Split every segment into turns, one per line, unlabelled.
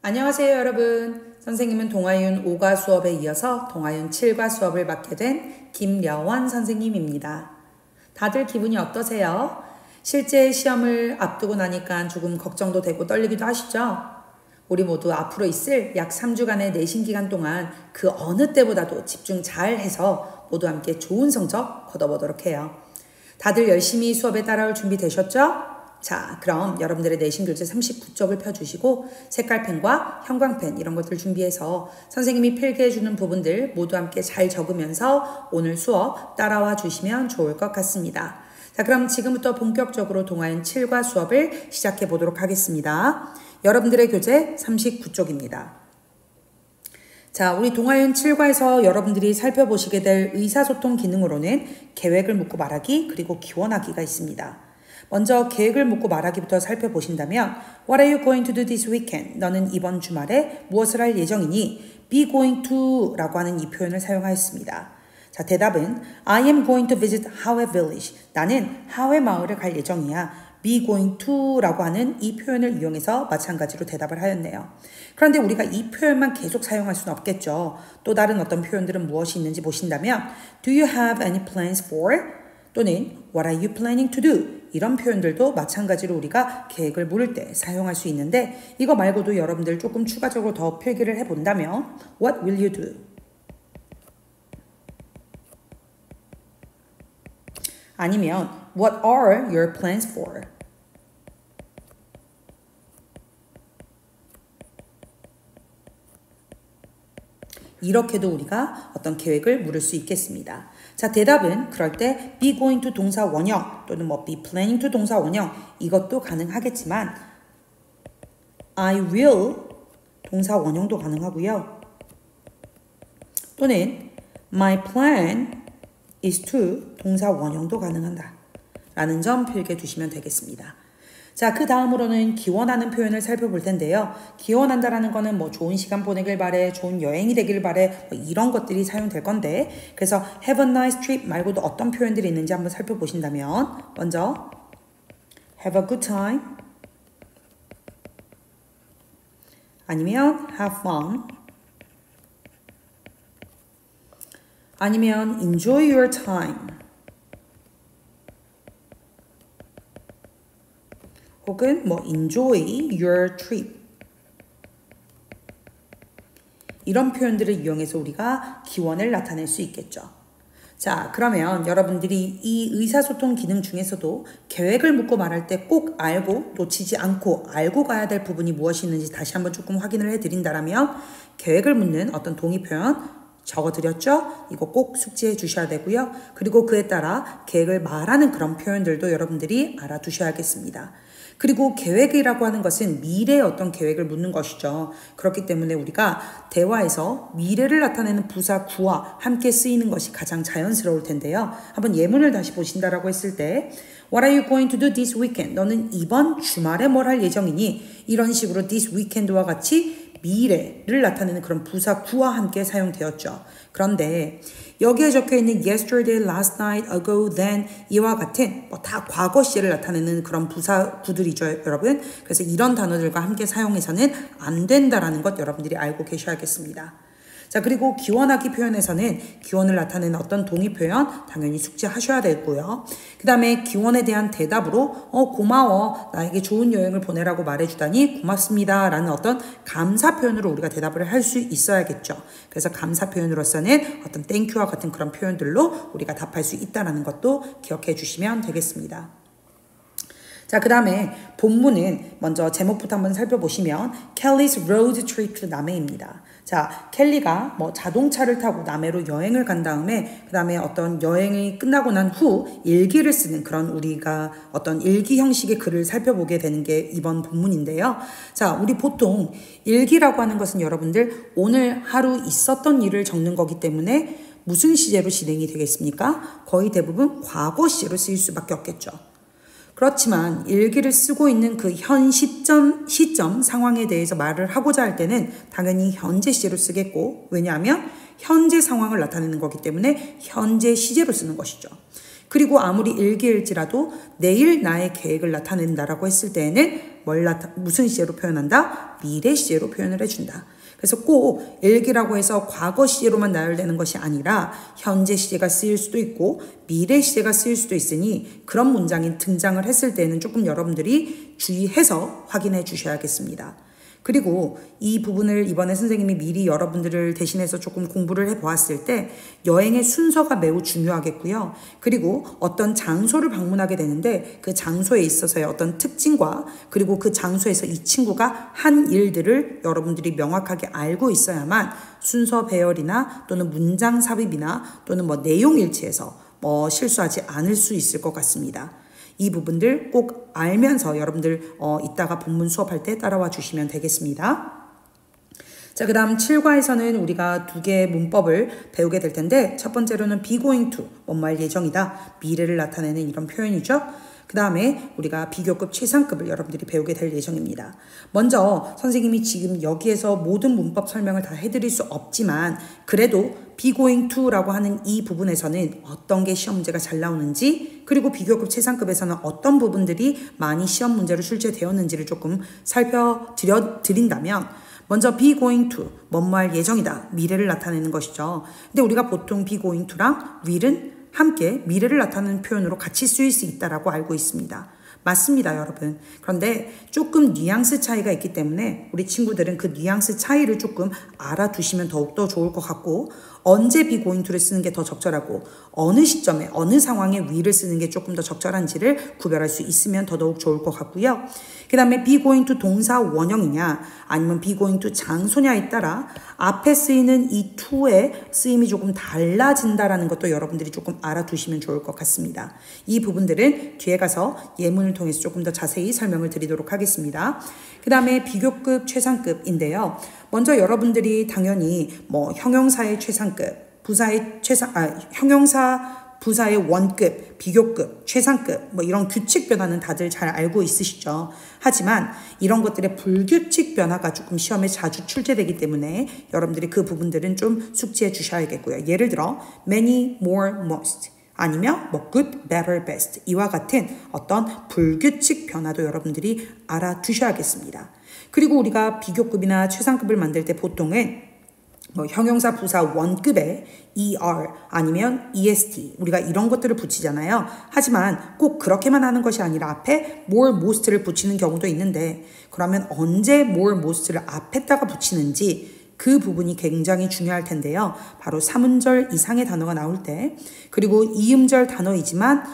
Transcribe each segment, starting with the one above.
안녕하세요, 여러분. 선생님은 동아윤 5과 수업에 이어서 동아윤 7과 수업을 맡게 된 김여원 선생님입니다. 다들 기분이 어떠세요? 실제 시험을 앞두고 나니까 조금 걱정도 되고 떨리기도 하시죠? 우리 모두 앞으로 있을 약 3주간의 내신 기간 동안 그 어느 때보다도 집중 잘 해서 모두 함께 좋은 성적 거둬보도록 해요. 다들 열심히 수업에 따라올 준비 되셨죠? 자, 그럼 여러분들의 내신 교재 39쪽을 펴주시고 색깔펜과 형광펜 이런 것들 준비해서 선생님이 필기해주는 부분들 모두 함께 잘 적으면서 오늘 수업 따라와 주시면 좋을 것 같습니다. 자, 그럼 지금부터 본격적으로 동아윤 7과 수업을 시작해 보도록 하겠습니다. 여러분들의 교재 39쪽입니다. 자, 우리 동아윤 7과에서 여러분들이 살펴보시게 될 의사소통 기능으로는 계획을 묻고 말하기 그리고 기원하기가 있습니다. 먼저 계획을 묻고 말하기부터 살펴보신다면 What are you going to do this weekend? 너는 이번 주말에 무엇을 할 예정이니? Be going to 라고 하는 이 표현을 사용하였습니다. 자, 대답은 I am going to visit Hawe village. 나는 하회 마을에 갈 예정이야. Be going to 라고 하는 이 표현을 이용해서 마찬가지로 대답을 하였네요. 그런데 우리가 이 표현만 계속 사용할 수는 없겠죠. 또 다른 어떤 표현들은 무엇이 있는지 보신다면 Do you have any plans for? 또는 What are you planning to do? 이런 표현들도 마찬가지로 우리가 계획을 물을 때 사용할 수 있는데 이거 말고도 여러분들 조금 추가적으로 더 필기를 해본다면 What will you do? 아니면 What are your plans for? 이렇게도 우리가 어떤 계획을 물을 수 있겠습니다. 자, 대답은 그럴 때 be going to 동사 원형 또는 be planning to 동사 원형 이것도 가능하겠지만 I will 동사 원형도 가능하고요. 또는 my plan is to 동사 원형도 가능하다 라는 점 필기해 두시면 되겠습니다. 자, 그 다음으로는 기원하는 표현을 살펴볼 텐데요. 기원한다라는 거는 좋은 시간 보내길 바래, 좋은 여행이 되길 바래, 이런 것들이 사용될 건데, 그래서 have a nice trip 말고도 어떤 표현들이 있는지 한번 살펴보신다면, 먼저 have a good time, 아니면 have fun, 아니면 enjoy your time, 혹은 enjoy your trip 이런 표현들을 이용해서 우리가 기원을 나타낼 수 있겠죠. 자, 그러면 여러분들이 이 의사소통 기능 중에서도 계획을 묻고 말할 때 꼭 알고 놓치지 않고 알고 가야 될 부분이 무엇이 있는지 다시 한번 조금 확인을 해드린다면 계획을 묻는 어떤 동의 표현 적어드렸죠? 이거 꼭 숙지해 주셔야 되고요. 그리고 그에 따라 계획을 말하는 그런 표현들도 여러분들이 알아두셔야겠습니다. 그리고 계획이라고 하는 것은 미래의 어떤 계획을 묻는 것이죠. 그렇기 때문에 우리가 대화에서 미래를 나타내는 부사 구와 함께 쓰이는 것이 가장 자연스러울 텐데요. 한번 예문을 다시 보신다라고 했을 때 What are you going to do this weekend? 너는 이번 주말에 뭘 할 예정이니? 이런 식으로 this weekend와 같이 미래를 나타내는 그런 부사 구와 함께 사용되었죠. 그런데 여기에 적혀있는 yesterday, last night, ago, then 이와 같은 다 과거 시를 나타내는 그런 부사 구들이죠, 여러분. 그래서 이런 단어들과 함께 사용해서는 안 된다라는 것 여러분들이 알고 계셔야겠습니다. 자, 그리고 기원하기 표현에서는 기원을 나타내는 어떤 동의 표현 당연히 숙지하셔야 되고요. 그 다음에 기원에 대한 대답으로 고마워, 나에게 좋은 여행을 보내라고 말해주다니 고맙습니다 라는 어떤 감사 표현으로 우리가 대답을 할 수 있어야겠죠. 그래서 감사 표현으로서는 어떤 땡큐와 같은 그런 표현들로 우리가 답할 수 있다는 것도 기억해 주시면 되겠습니다. 자, 그 다음에 본문은 먼저 제목부터 한번 살펴보시면 Kelly's road trip to 남해입니다. 자, 켈리가 자동차를 타고 남해로 여행을 간 다음에 그 다음에 어떤 여행이 끝나고 난 후 일기를 쓰는 그런 우리가 어떤 일기 형식의 글을 살펴보게 되는 게 이번 본문인데요. 자, 우리 보통 일기라고 하는 것은 여러분들 오늘 하루 있었던 일을 적는 거기 때문에 무슨 시제로 진행이 되겠습니까? 거의 대부분 과거 시제로 쓰일 수밖에 없겠죠. 그렇지만 일기를 쓰고 있는 그 현 시점 상황에 대해서 말을 하고자 할 때는 당연히 현재 시제로 쓰겠고 왜냐하면 현재 상황을 나타내는 거기 때문에 현재 시제로 쓰는 것이죠. 그리고 아무리 일기일지라도 내일 나의 계획을 나타낸다라고 했을 때에는 무슨 시제로 표현한다? 미래 시제로 표현을 해준다. 그래서 꼭 일기라고 해서 과거 시제로만 나열되는 것이 아니라 현재 시제가 쓰일 수도 있고 미래 시제가 쓰일 수도 있으니 그런 문장이 등장을 했을 때는 조금 여러분들이 주의해서 확인해 주셔야겠습니다. 그리고 이 부분을 이번에 선생님이 미리 여러분들을 대신해서 조금 공부를 해보았을 때 여행의 순서가 매우 중요하겠고요. 그리고 어떤 장소를 방문하게 되는데 그 장소에 있어서의 어떤 특징과 그리고 그 장소에서 이 친구가 한 일들을 여러분들이 명확하게 알고 있어야만 순서 배열이나 또는 문장 삽입이나 또는 내용 일치에서 실수하지 않을 수 있을 것 같습니다. 이 부분들 꼭 알면서 여러분들 이따가 본문 수업할 때 따라와 주시면 되겠습니다. 자, 그 다음 7과에서는 우리가 두 개의 문법을 배우게 될 텐데 첫 번째로는 be going to, 뭔 예정이다, 미래를 나타내는 이런 표현이죠. 그 다음에 우리가 비교급 최상급을 여러분들이 배우게 될 예정입니다. 먼저 선생님이 지금 여기에서 모든 문법 설명을 다 해드릴 수 없지만 그래도 be going to라고 하는 이 부분에서는 어떤 게 시험 문제가 잘 나오는지 그리고 비교급 최상급에서는 어떤 부분들이 많이 시험 문제로 출제되었는지를 조금 살펴드린다면 먼저 be going to, 뭔 예정이다, 미래를 나타내는 것이죠. 근데 우리가 보통 be going to랑 will은 함께 미래를 나타내는 표현으로 같이 쓰일 수 있다고 알고 있습니다. 맞습니다, 여러분. 그런데 조금 뉘앙스 차이가 있기 때문에 우리 친구들은 그 뉘앙스 차이를 조금 알아두시면 더욱더 좋을 것 같고 언제 be going to를 쓰는 게 더 적절하고 어느 시점에 어느 상황에 will을 쓰는 게 조금 더 적절한지를 구별할 수 있으면 더더욱 좋을 것 같고요. 그 다음에 be going to 동사 원형이냐 아니면 be going to 장소냐에 따라 앞에 쓰이는 이 to의 쓰임이 조금 달라진다라는 것도 여러분들이 조금 알아두시면 좋을 것 같습니다. 이 부분들은 뒤에 가서 예문을 통해서 조금 더 자세히 설명을 드리도록 하겠습니다. 그 다음에 비교급 최상급인데요. 먼저 여러분들이 당연히 형용사의 최상급, 형용사 부사의 원급, 비교급, 최상급 이런 규칙 변화는 다들 잘 알고 있으시죠. 하지만 이런 것들의 불규칙 변화가 조금 시험에 자주 출제되기 때문에 여러분들이 그 부분들은 좀 숙지해 주셔야겠고요. 예를 들어 many, more, most 아니면 good, better, best 이와 같은 어떤 불규칙 변화도 여러분들이 알아두셔야겠습니다. 그리고 우리가 비교급이나 최상급을 만들 때 보통은 형용사 부사 원급에 ER 아니면 EST 우리가 이런 것들을 붙이잖아요. 하지만 꼭 그렇게만 하는 것이 아니라 앞에 more, most를 붙이는 경우도 있는데 그러면 언제 more, most를 앞에다가 붙이는지 그 부분이 굉장히 중요할 텐데요. 바로 3음절 이상의 단어가 나올 때 그리고 2음절 단어이지만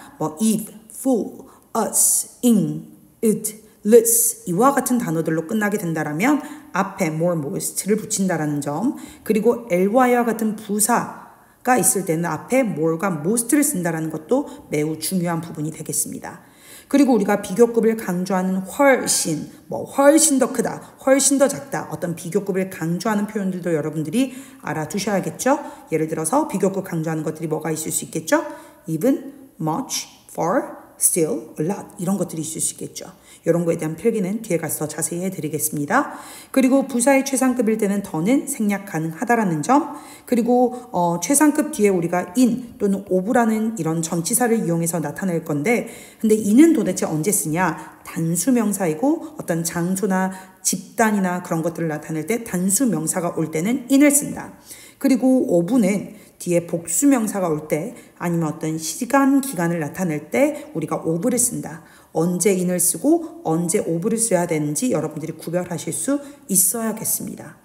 if, full, us, in, it let's 이와 같은 단어들로 끝나게 된다라면 앞에 more, most를 붙인다라는 점 그리고 ly와 같은 부사가 있을 때는 앞에 more과 most를 쓴다라는 것도 매우 중요한 부분이 되겠습니다. 그리고 우리가 비교급을 강조하는 훨씬, 훨씬 더 크다, 훨씬 더 작다 어떤 비교급을 강조하는 표현들도 여러분들이 알아두셔야겠죠. 예를 들어서 비교급 강조하는 것들이 뭐가 있을 수 있겠죠. even, much, far, still, a lot 이런 것들이 있을 수 있겠죠. 이런 거에 대한 필기는 뒤에 가서 자세히 해드리겠습니다. 그리고 부사의 최상급일 때는 더는 생략 가능하다라는 점 그리고 최상급 뒤에 우리가 in 또는 of라는 이런 전치사를 이용해서 나타낼 건데 근데 in은 도대체 언제 쓰냐 단수명사이고 어떤 장소나 집단이나 그런 것들을 나타낼 때 단수명사가 올 때는 in을 쓴다. 그리고 of는 뒤에 복수명사가 올 때 아니면 어떤 시간 기간을 나타낼 때 우리가 of를 쓴다. 언제 in을 쓰고 언제 of를 써야 되는지 여러분들이 구별하실 수 있어야겠습니다.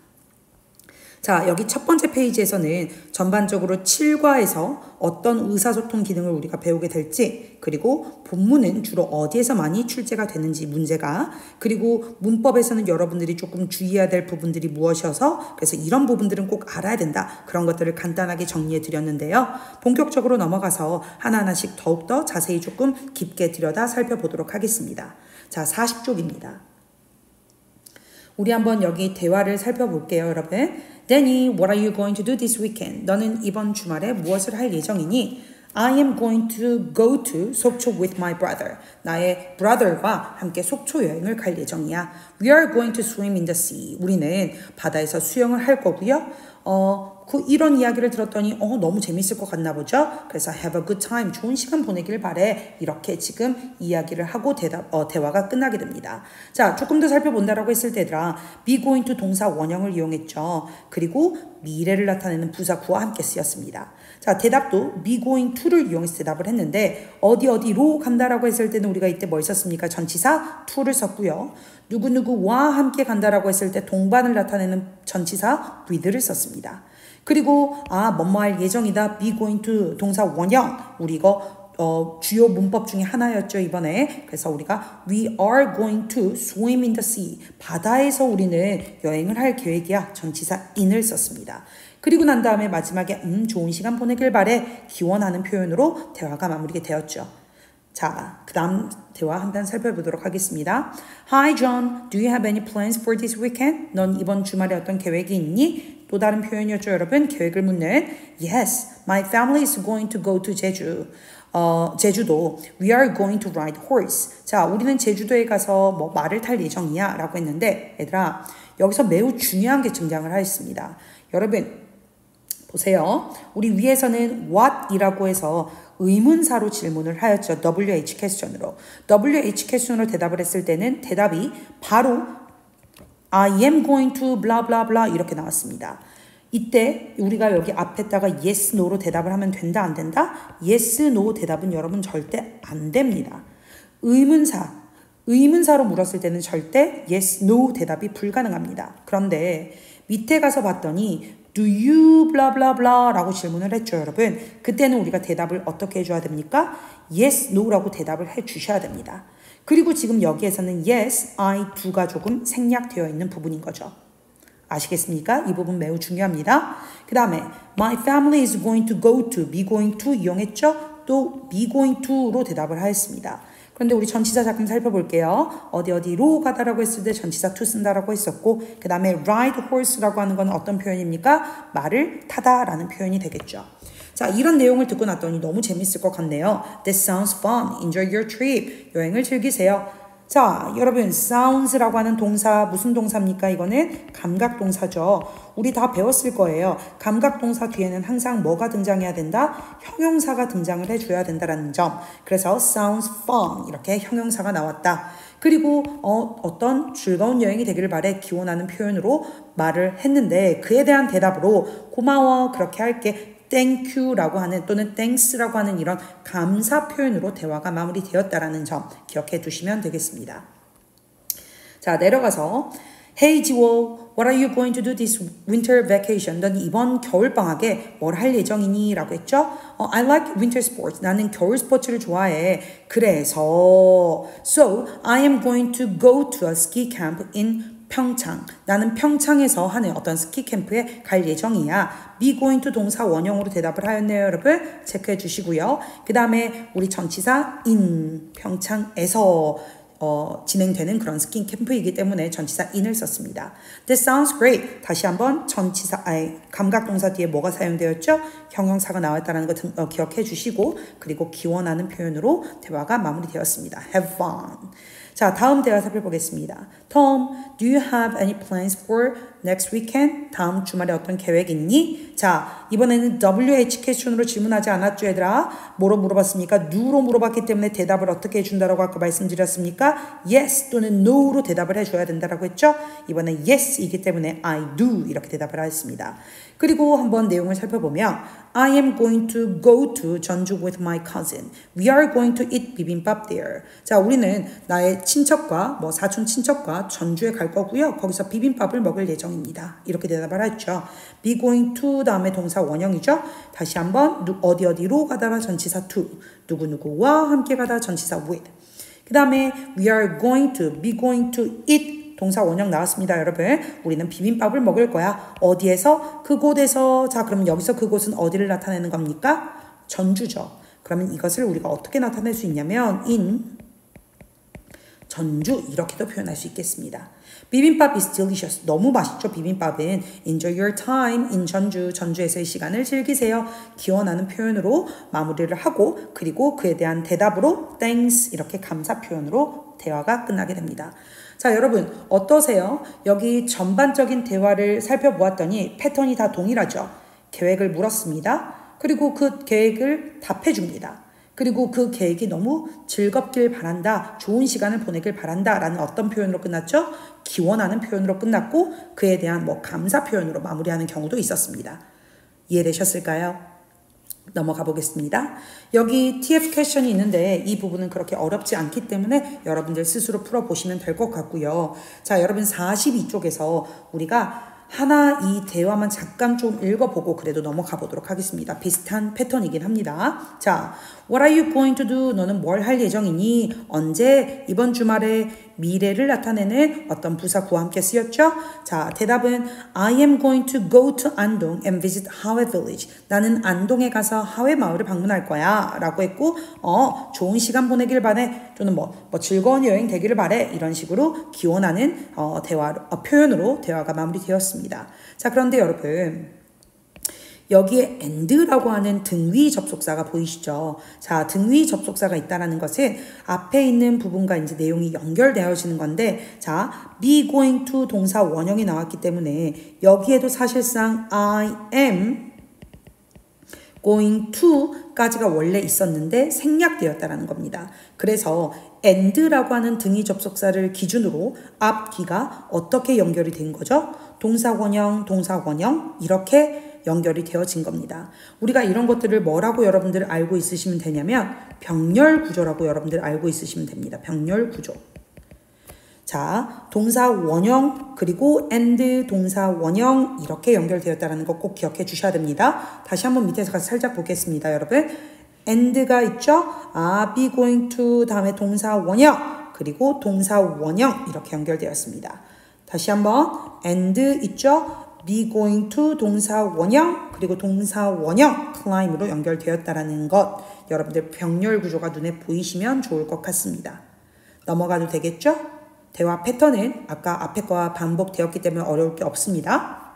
자, 여기 첫 번째 페이지에서는 전반적으로 7과에서 어떤 의사소통 기능을 우리가 배우게 될지 그리고 본문은 주로 어디에서 많이 출제가 되는지 문제가 그리고 문법에서는 여러분들이 조금 주의해야 될 부분들이 무엇이어서 그래서 이런 부분들은 꼭 알아야 된다. 그런 것들을 간단하게 정리해 드렸는데요. 본격적으로 넘어가서 하나하나씩 더욱더 자세히 조금 깊게 들여다 살펴보도록 하겠습니다. 자, 40쪽입니다. 우리 한번 여기 대화를 살펴볼게요, 여러분. Danny, what are you going to do this weekend? 너는 이번 주말에 무엇을 할 예정이니? I am going to go to 속초 with my brother. 나의 brother과 함께 속초 여행을 갈 예정이야. We are going to swim in the sea. 우리는 바다에서 수영을 할 거고요. 이런 이야기를 들었더니 너무 재밌을 것 같나 보죠. 그래서 have a good time, 좋은 시간 보내길 바래. 이렇게 지금 이야기를 하고 대화가 끝나게 됩니다. 자, 조금 더 살펴본다라고 했을 때 얘들아, be going to 동사 원형을 이용했죠. 그리고 미래를 나타내는 부사 구와 함께 쓰였습니다. 자, 대답도 be going to를 이용해서 대답을 했는데 어디로 간다라고 했을 때는 우리가 이때 뭘 썼습니까? 전치사 to를 썼고요. 누구누구와 함께 간다라고 했을 때 동반을 나타내는 전치사 with를 썼습니다. 그리고 뭐뭐할 예정이다, be going to 동사 원형, 우리 이거 주요 문법 중에 하나였죠, 이번에. 그래서 우리가 we are going to swim in the sea, 바다에서 우리는 여행을 할 계획이야, 전치사 in을 썼습니다. 그리고 난 다음에 마지막에 좋은 시간 보내길 바래, 기원하는 표현으로 대화가 마무리가 되었죠. 자, 그 다음 대화 한번 살펴보도록 하겠습니다. Hi John, do you have any plans for this weekend? 넌 이번 주말에 어떤 계획이 있니? 또 다른 표현이었죠, 여러분. 계획을 묻는 Yes, my family is going to go to 제주. 제주도. We are going to ride horse. 자, 우리는 제주도에 가서 말을 탈 예정이야 라고 했는데 얘들아, 여기서 매우 중요한 게 등장을 하였습니다. 여러분 보세요. 우리 위에서는 what이라고 해서 의문사로 질문을 하였죠. WH 퀘스천으로. WH 퀘스천으로 대답을 했을 때는 대답이 바로 I am going to blah blah blah 이렇게 나왔습니다. 이때 우리가 여기 앞에다가 yes, no로 대답을 하면 된다, 안 된다? yes, no 대답은 여러분 절대 안 됩니다. 의문사로 물었을 때는 절대 yes, no 대답이 불가능합니다. 그런데 밑에 가서 봤더니 Do you blah blah blah 라고 질문을 했죠, 여러분. 그때는 우리가 대답을 어떻게 해줘야 됩니까? Yes, no 라고 대답을 해주셔야 됩니다. 그리고 지금 여기에서는 yes, I do가 조금 생략되어 있는 부분인 거죠. 아시겠습니까? 이 부분 매우 중요합니다. 그 다음에 My family is going to go to, be going to 이용했죠? 또 be going to로 대답을 하였습니다. 그런데 우리 전치사 잠깐 살펴볼게요. 어디로 가다라고 했을 때 전치사 to 쓴다라고 했었고, 그 다음에 ride horse라고 하는 건 어떤 표현입니까? 말을 타다라는 표현이 되겠죠. 자, 이런 내용을 듣고 났더니 너무 재밌을 것 같네요. That sounds fun. Enjoy your trip. 여행을 즐기세요. 자, 여러분 sounds라고 하는 동사 무슨 동사입니까? 이거는 감각동사죠. 우리 다 배웠을 거예요. 감각동사 뒤에는 항상 뭐가 등장해야 된다? 형용사가 등장을 해줘야 된다는 점. 그래서 sounds fun 이렇게 형용사가 나왔다. 그리고 어떤 즐거운 여행이 되기를 바래 기원하는 표현으로 말을 했는데 그에 대한 대답으로 고마워 그렇게 할게 thank you라고 하는 또는 thanks라고 하는 이런 감사 표현으로 대화가 마무리되었다라는 점 기억해 두시면 되겠습니다. 자, 내려가서 Hey 지워, what are you going to do this winter vacation? 넌 이번 겨울방학에 뭘 할 예정이니? 라고 했죠. I like winter sports. 나는 겨울 스포츠를 좋아해. 그래서 So I am going to go to a ski camp in 평창. 나는 평창에서 하는 어떤 스키 캠프에 갈 예정이야. be going to 동사 원형으로 대답을 하였네요, 여러분. 체크해 주시고요. 그 다음에 우리 전치사 in 평창에서 진행되는 그런 스키 캠프이기 때문에 전치사 in을 썼습니다. That sounds great. 다시 한번 감각동사 뒤에 뭐가 사용되었죠? 형용사가 나왔다는 거 기억해 주시고 그리고 기원하는 표현으로 대화가 마무리되었습니다. Have fun. 자, 다음 대화 살펴보겠습니다. Tom, do you have any plans for next weekend? 다음 주말에 어떤 계획 있니? 자, 이번에는 WH 퀘스천으로 질문하지 않았죠, 얘들아? 뭐로 물어봤습니까? do로 물어봤기 때문에 대답을 어떻게 해준다라고 아까 말씀드렸습니까? yes 또는 no로 대답을 해줘야 된다라고 했죠? 이번엔 yes이기 때문에 I do 이렇게 대답을 하였습니다. 그리고 한번 내용을 살펴보면 I am going to go to 전주 with my cousin. We are going to eat bibimbap there. 자, 우리는 나의 친척과 사촌 친척과 전주에 갈 거고요. 거기서 비빔밥을 먹을 예정입니다. 이렇게 대답을 했죠. be going to 다음에 동사 원형이죠. 다시 한번 어디로 가다라 전치사 to. 누구누구와 함께 가다 전치사 with. 그 다음에 we are going to, be going to eat 동사 원형 나왔습니다, 여러분. 우리는 비빔밥을 먹을 거야. 어디에서? 그곳에서. 자, 그럼 여기서 그곳은 어디를 나타내는 겁니까? 전주죠. 그러면 이것을 우리가 어떻게 나타낼 수 있냐면 in 전주 이렇게도 표현할 수 있겠습니다. 비빔밥 is delicious. 너무 맛있죠. 비빔밥은 enjoy your time in 전주. 전주에서의 시간을 즐기세요. 기원하는 표현으로 마무리를 하고 그리고 그에 대한 대답으로 thanks 이렇게 감사 표현으로 대화가 끝나게 됩니다. 자, 여러분 어떠세요? 여기 전반적인 대화를 살펴보았더니 패턴이 다 동일하죠. 계획을 물었습니다. 그리고 그 계획을 답해 줍니다. 그리고 그 계획이 너무 즐겁길 바란다, 좋은 시간을 보내길 바란다 라는 어떤 표현으로 끝났죠? 기원하는 표현으로 끝났고 그에 대한 감사 표현으로 마무리하는 경우도 있었습니다. 이해되셨을까요? 넘어가 보겠습니다. 여기 TF 퀘션이 있는데 이 부분은 그렇게 어렵지 않기 때문에 여러분들 스스로 풀어보시면 될 것 같고요. 자, 여러분 42쪽에서 우리가 하나 이 대화만 잠깐 좀 읽어보고 그래도 넘어가 보도록 하겠습니다. 비슷한 패턴이긴 합니다. 자, What are you going to do? 너는 뭘 할 예정이니? 언제? 이번 주말에 미래를 나타내는 어떤 부사구와 함께 쓰였죠? 자, 대답은 I am going to go to 안동 and visit 하회 village. 나는 안동에 가서 하회 마을을 방문할 거야 라고 했고 좋은 시간 보내길 바래. 또는 즐거운 여행 되기를 바래. 이런 식으로 기원하는 표현으로 대화가 마무리되었습니다. 자, 그런데 여러분 여기에 and라고 하는 등위 접속사가 보이시죠? 자, 등위 접속사가 있다는 것은 앞에 있는 부분과 이제 내용이 연결되어지는 건데, 자, be going to 동사 원형이 나왔기 때문에 여기에도 사실상 I am going to까지가 원래 있었는데 생략되었다는 겁니다. 그래서 and라고 하는 등위 접속사를 기준으로 앞뒤가 어떻게 연결이 된 거죠? 동사 원형 이렇게 연결이 되어진 겁니다. 우리가 이런 것들을 뭐라고 여러분들 알고 있으시면 되냐면 병렬 구조라고 여러분들 알고 있으시면 됩니다. 병렬 구조. 자, 동사 원형 그리고 and 동사 원형 이렇게 연결되었다는 거 꼭 기억해 주셔야 됩니다. 다시 한번 밑에서 살짝 보겠습니다. 여러분 and가 있죠? be going to 다음에 동사 원형 그리고 동사 원형 이렇게 연결되었습니다. 다시 한번 and 있죠? be going to 동사 원형 그리고 동사 원형 climb으로 연결되었다라는 것 여러분들 병렬 구조가 눈에 보이시면 좋을 것 같습니다. 넘어가도 되겠죠? 대화 패턴은 아까 앞에 거와 반복되었기 때문에 어려울 게 없습니다.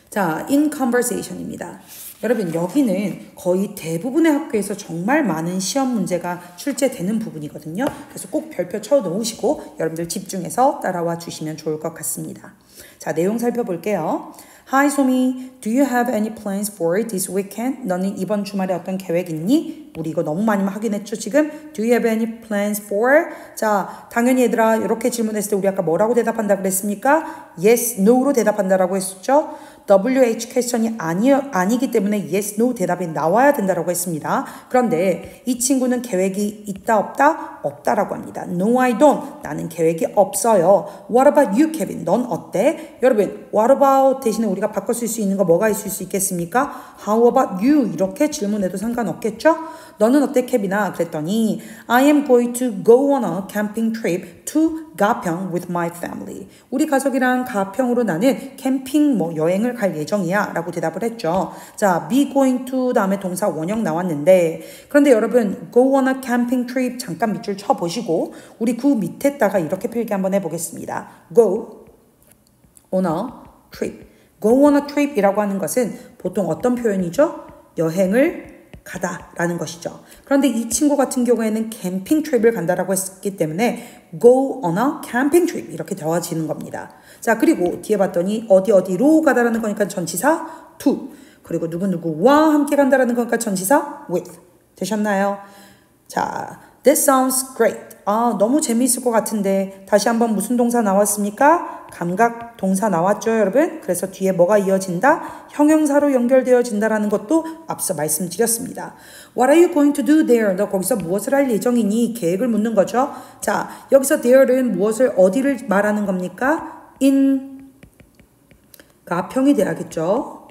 자, in conversation입니다. 여러분 여기는 거의 대부분의 학교에서 정말 많은 시험 문제가 출제되는 부분이거든요. 그래서 꼭 별표 쳐 놓으시고 여러분들 집중해서 따라와 주시면 좋을 것 같습니다. 자, 내용 살펴볼게요. Hi 소미, do you have any plans for this weekend? 너는 이번 주말에 어떤 계획 있니? 우리 이거 너무 많이 확인했죠 지금? Do you have any plans for? 자, 당연히 얘들아 이렇게 질문했을 때 우리 아까 뭐라고 대답한다 그랬습니까? Yes, no로 대답한다라고 했었죠? WH 퀘스천이 아니기 때문에 yes, no 대답이 나와야 된다라고 했습니다. 그런데 이 친구는 계획이 있다 없다? 없다라고 합니다. No, I don't. 나는 계획이 없어요. What about you, Kevin? 넌 어때? 여러분, what about 대신에 우리가 바꿔 쓸 수 있는 거 뭐가 있을 수 있겠습니까? How about you? 이렇게 질문해도 상관없겠죠? 너는 어때, 케빈아? 그랬더니 I am going to go on a camping trip to 가평 with my family. 우리 가족이랑 가평으로 나는 캠핑 여행을 갈 예정이야 라고 대답을 했죠. 자, be going to 다음에 동사 원형 나왔는데 그런데 여러분 go on a camping trip 잠깐 밑줄 쳐보시고 우리 그 밑에다가 이렇게 필기 한번 해보겠습니다. go on a trip. go on a trip 이라고 하는 것은 보통 어떤 표현이죠? 여행을 가다라는 것이죠. 그런데 이 친구 같은 경우에는 캠핑 트립을 간다라고 했기 때문에 go on a camping trip 이렇게 되어지는 겁니다. 자, 그리고 뒤에 봤더니 어디로 가다라는 거니까 전치사 to 그리고 누구누구와 함께 간다라는 거니까 전치사 with 되셨나요? 자, this sounds great. 너무 재미있을 것 같은데 다시 한번 무슨 동사 나왔습니까? 감각 동사 나왔죠, 여러분? 그래서 뒤에 뭐가 이어진다? 형용사로 연결되어진다라는 것도 앞서 말씀드렸습니다. What are you going to do there? 너 거기서 무엇을 할 예정이니? 계획을 묻는 거죠. 자, 여기서 there는 어디를 말하는 겁니까? in 가평이 돼야겠죠.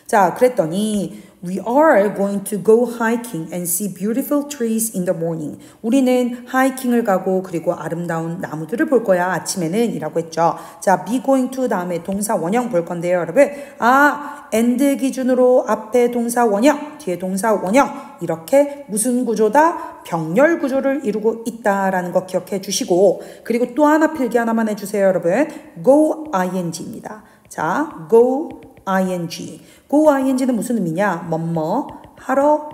자, 그랬더니 We are going to go hiking and see beautiful trees in the morning. 우리는 하이킹을 가고 그리고 아름다운 나무들을 볼 거야. 아침에는 이라고 했죠. 자, be going to 다음에 동사 원형 볼 건데요, 여러분. and 기준으로 앞에 동사 원형, 뒤에 동사 원형 이렇게 무슨 구조다? 병렬 구조를 이루고 있다라는 거 기억해 주시고 그리고 또 하나 필기 하나만 해주세요, 여러분. go ing입니다. 자, go ing. go ing는 무슨 의미냐? 뭐뭐 하러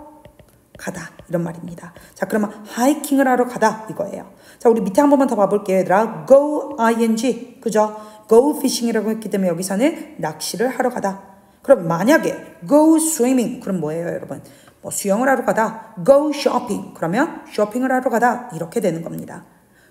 가다 이런 말입니다. 자, 그러면 하이킹을 하러 가다 이거예요. 자, 우리 밑에 한 번만 더 봐볼게요, 얘들아. go ing, 그죠? go fishing이라고 했기 때문에 여기서는 낚시를 하러 가다. 그럼 만약에 go swimming, 그럼 뭐예요, 여러분? 뭐 수영을 하러 가다. go shopping, 그러면 쇼핑을 하러 가다 이렇게 되는 겁니다.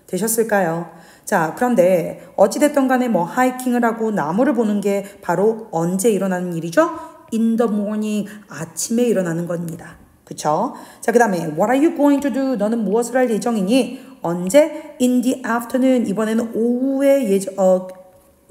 되셨을까요? 자, 그런데 어찌됐든 간에 뭐 하이킹을 하고 나무를 보는 게 바로 언제 일어나는 일이죠? in the morning, 아침에 일어나는 겁니다. 그쵸? 자, 그 다음에 what are you going to do? 너는 무엇을 할 예정이니? 언제? in the afternoon, 이번에는 오후에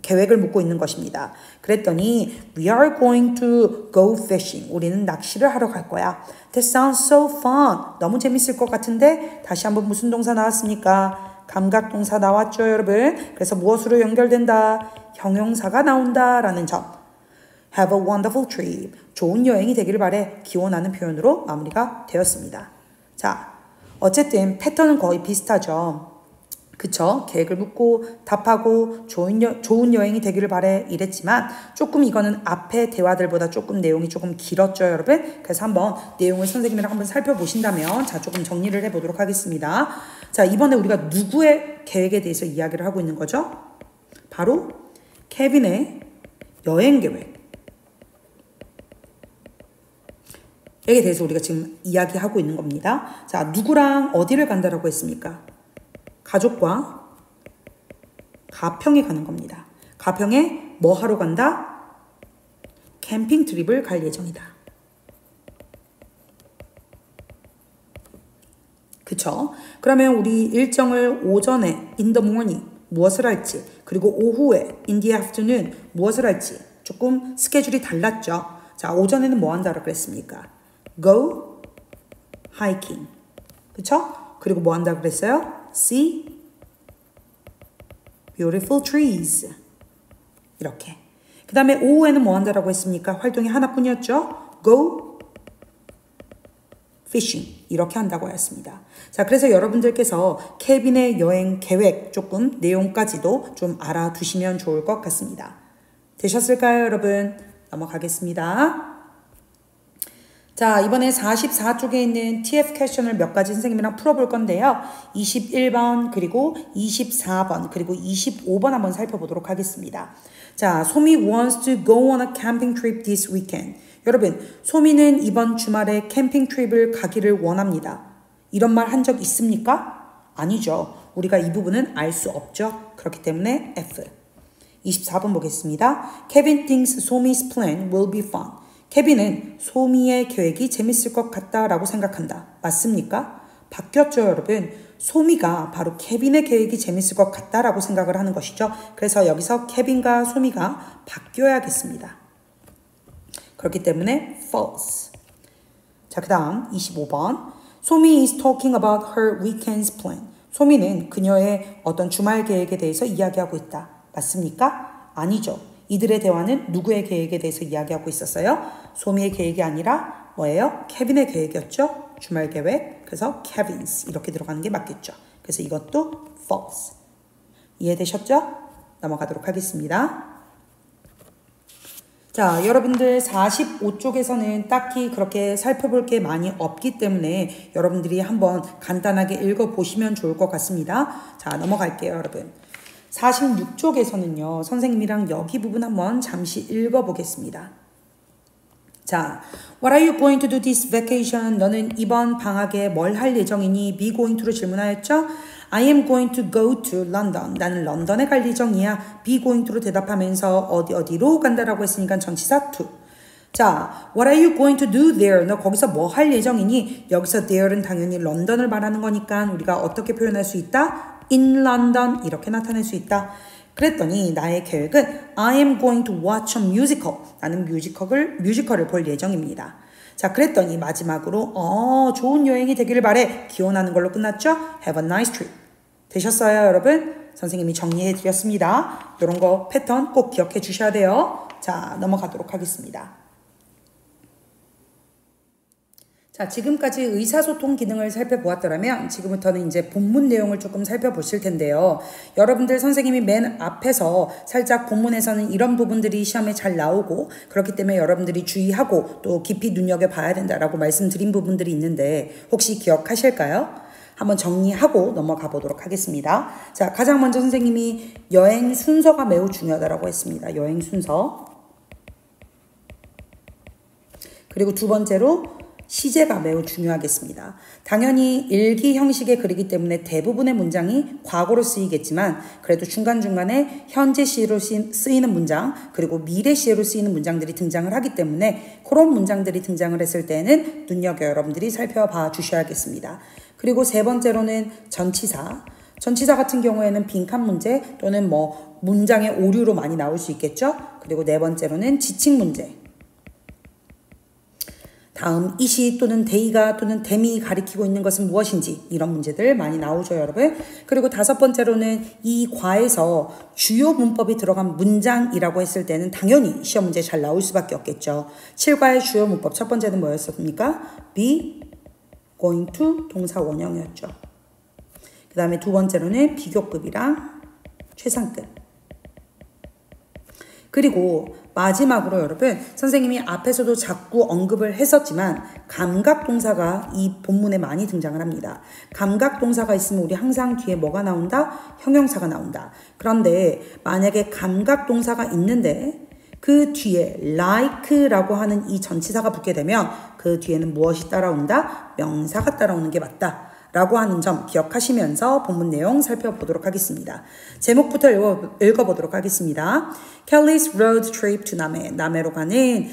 계획을 묻고 있는 것입니다. 그랬더니 we are going to go fishing. 우리는 낚시를 하러 갈 거야. That sounds so fun. 너무 재밌을 것 같은데 다시 한번 무슨 동사 나왔습니까? 감각동사 나왔죠, 여러분? 그래서 무엇으로 연결된다? 형용사가 나온다라는 점. Have a wonderful trip. 좋은 여행이 되기를 바래. 기원하는 표현으로 마무리가 되었습니다. 자, 어쨌든 패턴은 거의 비슷하죠. 그쵸? 계획을 묻고 답하고 좋은 여행이 되기를 바래 이랬지만 조금 이거는 앞에 대화들보다 조금 내용이 조금 길었죠, 여러분? 그래서 한번 내용을 선생님이랑 한번 살펴보신다면 자, 조금 정리를 해보도록 하겠습니다. 자, 이번에 우리가 누구의 계획에 대해서 이야기를 하고 있는 거죠? 바로 케빈의 여행 계획. 에 대해서 우리가 지금 이야기하고 있는 겁니다. 자, 누구랑 어디를 간다라고 했습니까? 가족과 가평에 가는 겁니다. 가평에 뭐 하러 간다? 캠핑 트립을 갈 예정이다. 그쵸? 그러면 우리 일정을 오전에 in the morning 무엇을 할지 그리고 오후에 in the afternoon 무엇을 할지 조금 스케줄이 달랐죠. 자, 오전에는 뭐 한다고 그랬습니까? go hiking. 그쵸? 그리고 뭐 한다고 그랬어요? See beautiful trees. 이렇게. 그 다음에 오후에는 뭐 한다라고 했습니까? 활동이 하나뿐이었죠. go fishing. 이렇게 한다고 했습니다. 자, 그래서 여러분들께서 케빈의 여행 계획 조금 내용까지도 좀 알아두시면 좋을 것 같습니다. 되셨을까요, 여러분? 넘어가겠습니다. 자, 이번에 44쪽에 있는 TF 퀘스천을 몇 가지 선생님이랑 풀어볼 건데요. 21번, 그리고 24번, 그리고 25번 한번 살펴보도록 하겠습니다. 자, 소미 wants to go on a camping trip this weekend. 여러분, 소미는 이번 주말에 캠핑 트립을 가기를 원합니다. 이런 말 한 적 있습니까? 아니죠. 우리가 이 부분은 알 수 없죠. 그렇기 때문에 F. 24번 보겠습니다. Kevin thinks Somi's plan will be fun. 케빈은 소미의 계획이 재밌을 것 같다라고 생각한다. 맞습니까? 바뀌었죠, 여러분. 소미가 바로 케빈의 계획이 재밌을 것 같다라고 생각을 하는 것이죠. 그래서 여기서 케빈과 소미가 바뀌어야겠습니다. 그렇기 때문에 false. 자, 그 다음 25번. 소미 is talking about her weekend's plan. 소미는 그녀의 어떤 주말 계획에 대해서 이야기하고 있다. 맞습니까? 아니죠. 이들의 대화는 누구의 계획에 대해서 이야기하고 있었어요? 소미의 계획이 아니라 뭐예요? 케빈의 계획이었죠? 주말 계획. 그래서 Kevin's 이렇게 들어가는 게 맞겠죠. 그래서 이것도 false. 이해되셨죠? 넘어가도록 하겠습니다. 자, 여러분들 45쪽에서는 딱히 그렇게 살펴볼 게 많이 없기 때문에 여러분들이 한번 간단하게 읽어보시면 좋을 것 같습니다. 자, 넘어갈게요, 여러분. 46쪽에서는요, 선생님이랑 여기 부분 한번 잠시 읽어보겠습니다. 자, What are you going to do this vacation? 너는 이번 방학에 뭘 할 예정이니? Be going to로 질문하였죠? I am going to go to London. 나는 런던에 갈 예정이야. Be going to로 대답하면서 어디로 간다라고 했으니까 전치사 to. 자, What are you going to do there? 너 거기서 뭐 할 예정이니? 여기서 there는 당연히 런던을 말하는 거니까 우리가 어떻게 표현할 수 있다? In London 이렇게 나타낼 수 있다. 그랬더니 나의 계획은 I am going to watch a musical. 나는 뮤지컬을 볼 예정입니다. 자, 그랬더니 마지막으로 좋은 여행이 되기를 바래 기원하는 걸로 끝났죠? Have a nice trip. 되셨어요, 여러분? 선생님이 정리해 드렸습니다. 이런 거 패턴 꼭 기억해 주셔야 돼요. 자, 넘어가도록 하겠습니다. 자, 지금까지 의사소통 기능을 살펴보았더라면 지금부터는 이제 본문 내용을 조금 살펴보실 텐데요. 여러분들 선생님이 맨 앞에서 살짝 본문에서는 이런 부분들이 시험에 잘 나오고 그렇기 때문에 여러분들이 주의하고 또 깊이 눈여겨봐야 된다라고 말씀드린 부분들이 있는데 혹시 기억하실까요? 한번 정리하고 넘어가 보도록 하겠습니다. 자, 가장 먼저 선생님이 여행 순서가 매우 중요하다고 했습니다. 여행 순서. 그리고 두 번째로 시제가 매우 중요하겠습니다. 당연히 일기 형식의 글이기 때문에 대부분의 문장이 과거로 쓰이겠지만 그래도 중간중간에 현재 시로 쓰이는 문장 그리고 미래 시로 쓰이는 문장들이 등장을 하기 때문에 그런 문장들이 등장을 했을 때는 눈여겨 여러분들이 살펴봐 주셔야겠습니다. 그리고 세 번째로는 전치사. 전치사 같은 경우에는 빈칸 문제 또는 뭐 문장의 오류로 많이 나올 수 있겠죠. 그리고 네 번째로는 지칭 문제. 다음 이시 또는 데이가 또는 댐이 가리키고 있는 것은 무엇인지 이런 문제들 많이 나오죠, 여러분. 그리고 다섯 번째로는 이 과에서 주요 문법이 들어간 문장이라고 했을 때는 당연히 시험 문제 잘 나올 수밖에 없겠죠. 7과의 주요 문법 첫 번째는 뭐였습니까? be, going to 동사 원형이었죠. 그 다음에 두 번째로는 비교급이랑 최상급. 그리고 마지막으로 여러분 선생님이 앞에서도 자꾸 언급을 했었지만 감각동사가 이 본문에 많이 등장을 합니다. 감각동사가 있으면 우리 항상 뒤에 뭐가 나온다? 형용사가 나온다. 그런데 만약에 감각동사가 있는데 그 뒤에 like라고 하는 이 전치사가 붙게 되면 그 뒤에는 무엇이 따라온다? 명사가 따라오는 게 맞다. 라고 하는 점 기억하시면서 본문 내용 살펴보도록 하겠습니다. 제목부터 읽어보도록 하겠습니다. Kelly's road trip to 남해. 남해로 가는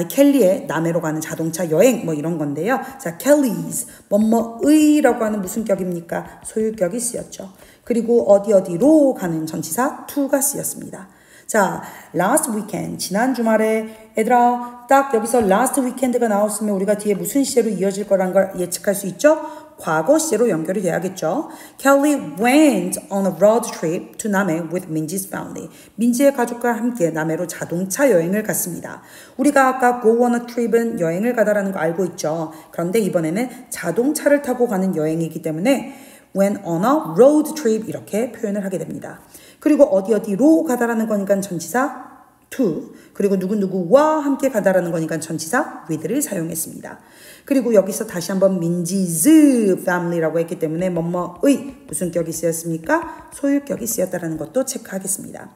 켈리의 남해로 가는 자동차 여행 뭐 이런 건데요. 자, Kelly's 뭐뭐의라고 하는 무슨 격입니까? 소유격이 쓰였죠. 그리고 어디로 가는 전치사 to가 쓰였습니다. 자, last weekend, 지난 주말에 얘들아 딱 여기서 last weekend가 나왔으면 우리가 뒤에 무슨 시제로 이어질 거란 걸 예측할 수 있죠? 과거 시제로 연결이 돼야겠죠. Kelly went on a road trip to 남해 with Minji's family. 민지의 가족과 함께 남해로 자동차 여행을 갔습니다. 우리가 아까 go on a trip은 여행을 가다라는 거 알고 있죠. 그런데 이번에는 자동차를 타고 가는 여행이기 때문에 went on a road trip 이렇게 표현을 하게 됩니다. 그리고 어디로 가다라는 거니까 전치사 to, 그리고 누구누구와 함께 가다라는 거니까 전치사 with를 사용했습니다. 그리고 여기서 다시 한번 민지's family라고 했기 때문에 뭐뭐의 무슨 격이 쓰였습니까? 소유격이 쓰였다라는 것도 체크하겠습니다.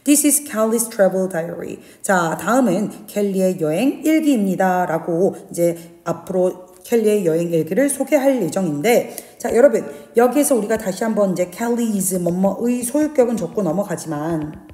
This is Kelly's travel diary. 자, 다음은 켈리의 여행 일기입니다. 라고 이제 앞으로 켈리의 여행 일기를 소개할 예정인데 자, 여러분 여기에서 우리가 다시 한번 이제 Kelly's 뭐뭐의 소유격은 적고 넘어가지만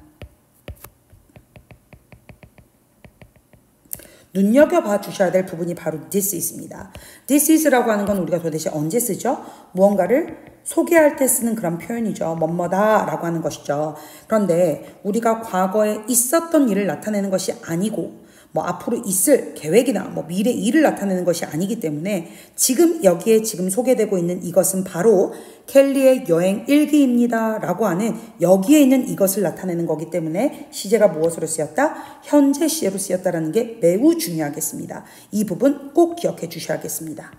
눈여겨봐 주셔야 될 부분이 바로 this is입니다. this is라고 하는 건 우리가 도대체 언제 쓰죠? 무언가를 소개할 때 쓰는 그런 표현이죠. 뭐뭐다 라고 하는 것이죠. 그런데 우리가 과거에 있었던 일을 나타내는 것이 아니고 뭐 앞으로 있을 계획이나 뭐 미래 일을 나타내는 것이 아니기 때문에 지금 여기에 지금 소개되고 있는 이것은 바로 켈리의 여행 일기입니다 라고 하는 여기에 있는 이것을 나타내는 거기 때문에 시제가 무엇으로 쓰였다? 현재 시제로 쓰였다라는 게 매우 중요하겠습니다. 이 부분 꼭 기억해 주셔야겠습니다.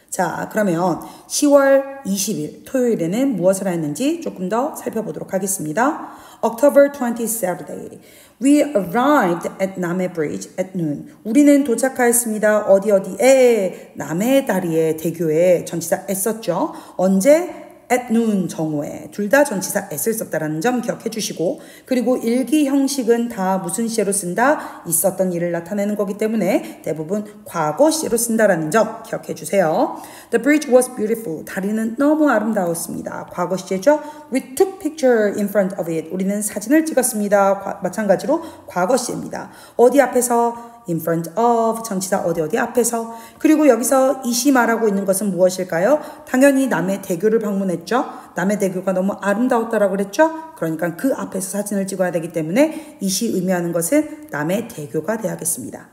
자, 그러면 10월 20일 토요일에는 무엇을 했는지 조금 더 살펴보도록 하겠습니다. October 20th Saturday. We arrived at Namhae Bridge at noon. 우리는 도착하였습니다. 어디에? 남해 다리에 대교에 전치사 했었죠. 언제? at noon 정오에. 둘 다 전치사 at을 썼다라는 점 기억해 주시고 그리고 일기 형식은 다 무슨 시제로 쓴다? 있었던 일을 나타내는 거기 때문에 대부분 과거 시제로 쓴다라는 점 기억해 주세요. The bridge was beautiful. 다리는 너무 아름다웠습니다. 과거 시제죠. We took picture in front of it. 우리는 사진을 찍었습니다. 마찬가지로 과거 시제입니다. 어디 앞에서? in front of 전치사 어디 앞에서. 그리고 여기서 이시 말하고 있는 것은 무엇일까요? 당연히 남해 대교를 방문했죠. 남해 대교가 너무 아름다웠다라고 그랬죠. 그러니까 그 앞에서 사진을 찍어야 되기 때문에 이시 의미하는 것은 남해 대교가 되야겠습니다.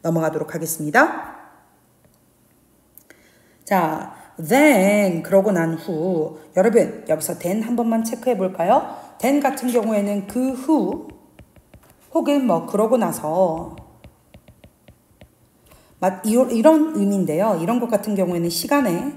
넘어가도록 하겠습니다. 자, then 그러고 난 후 여러분 여기서 then 한 번만 체크해 볼까요? then 같은 경우에는 그 후 혹은 뭐 그러고 나서 이런 의미인데요. 이런 것 같은 경우에는 시간의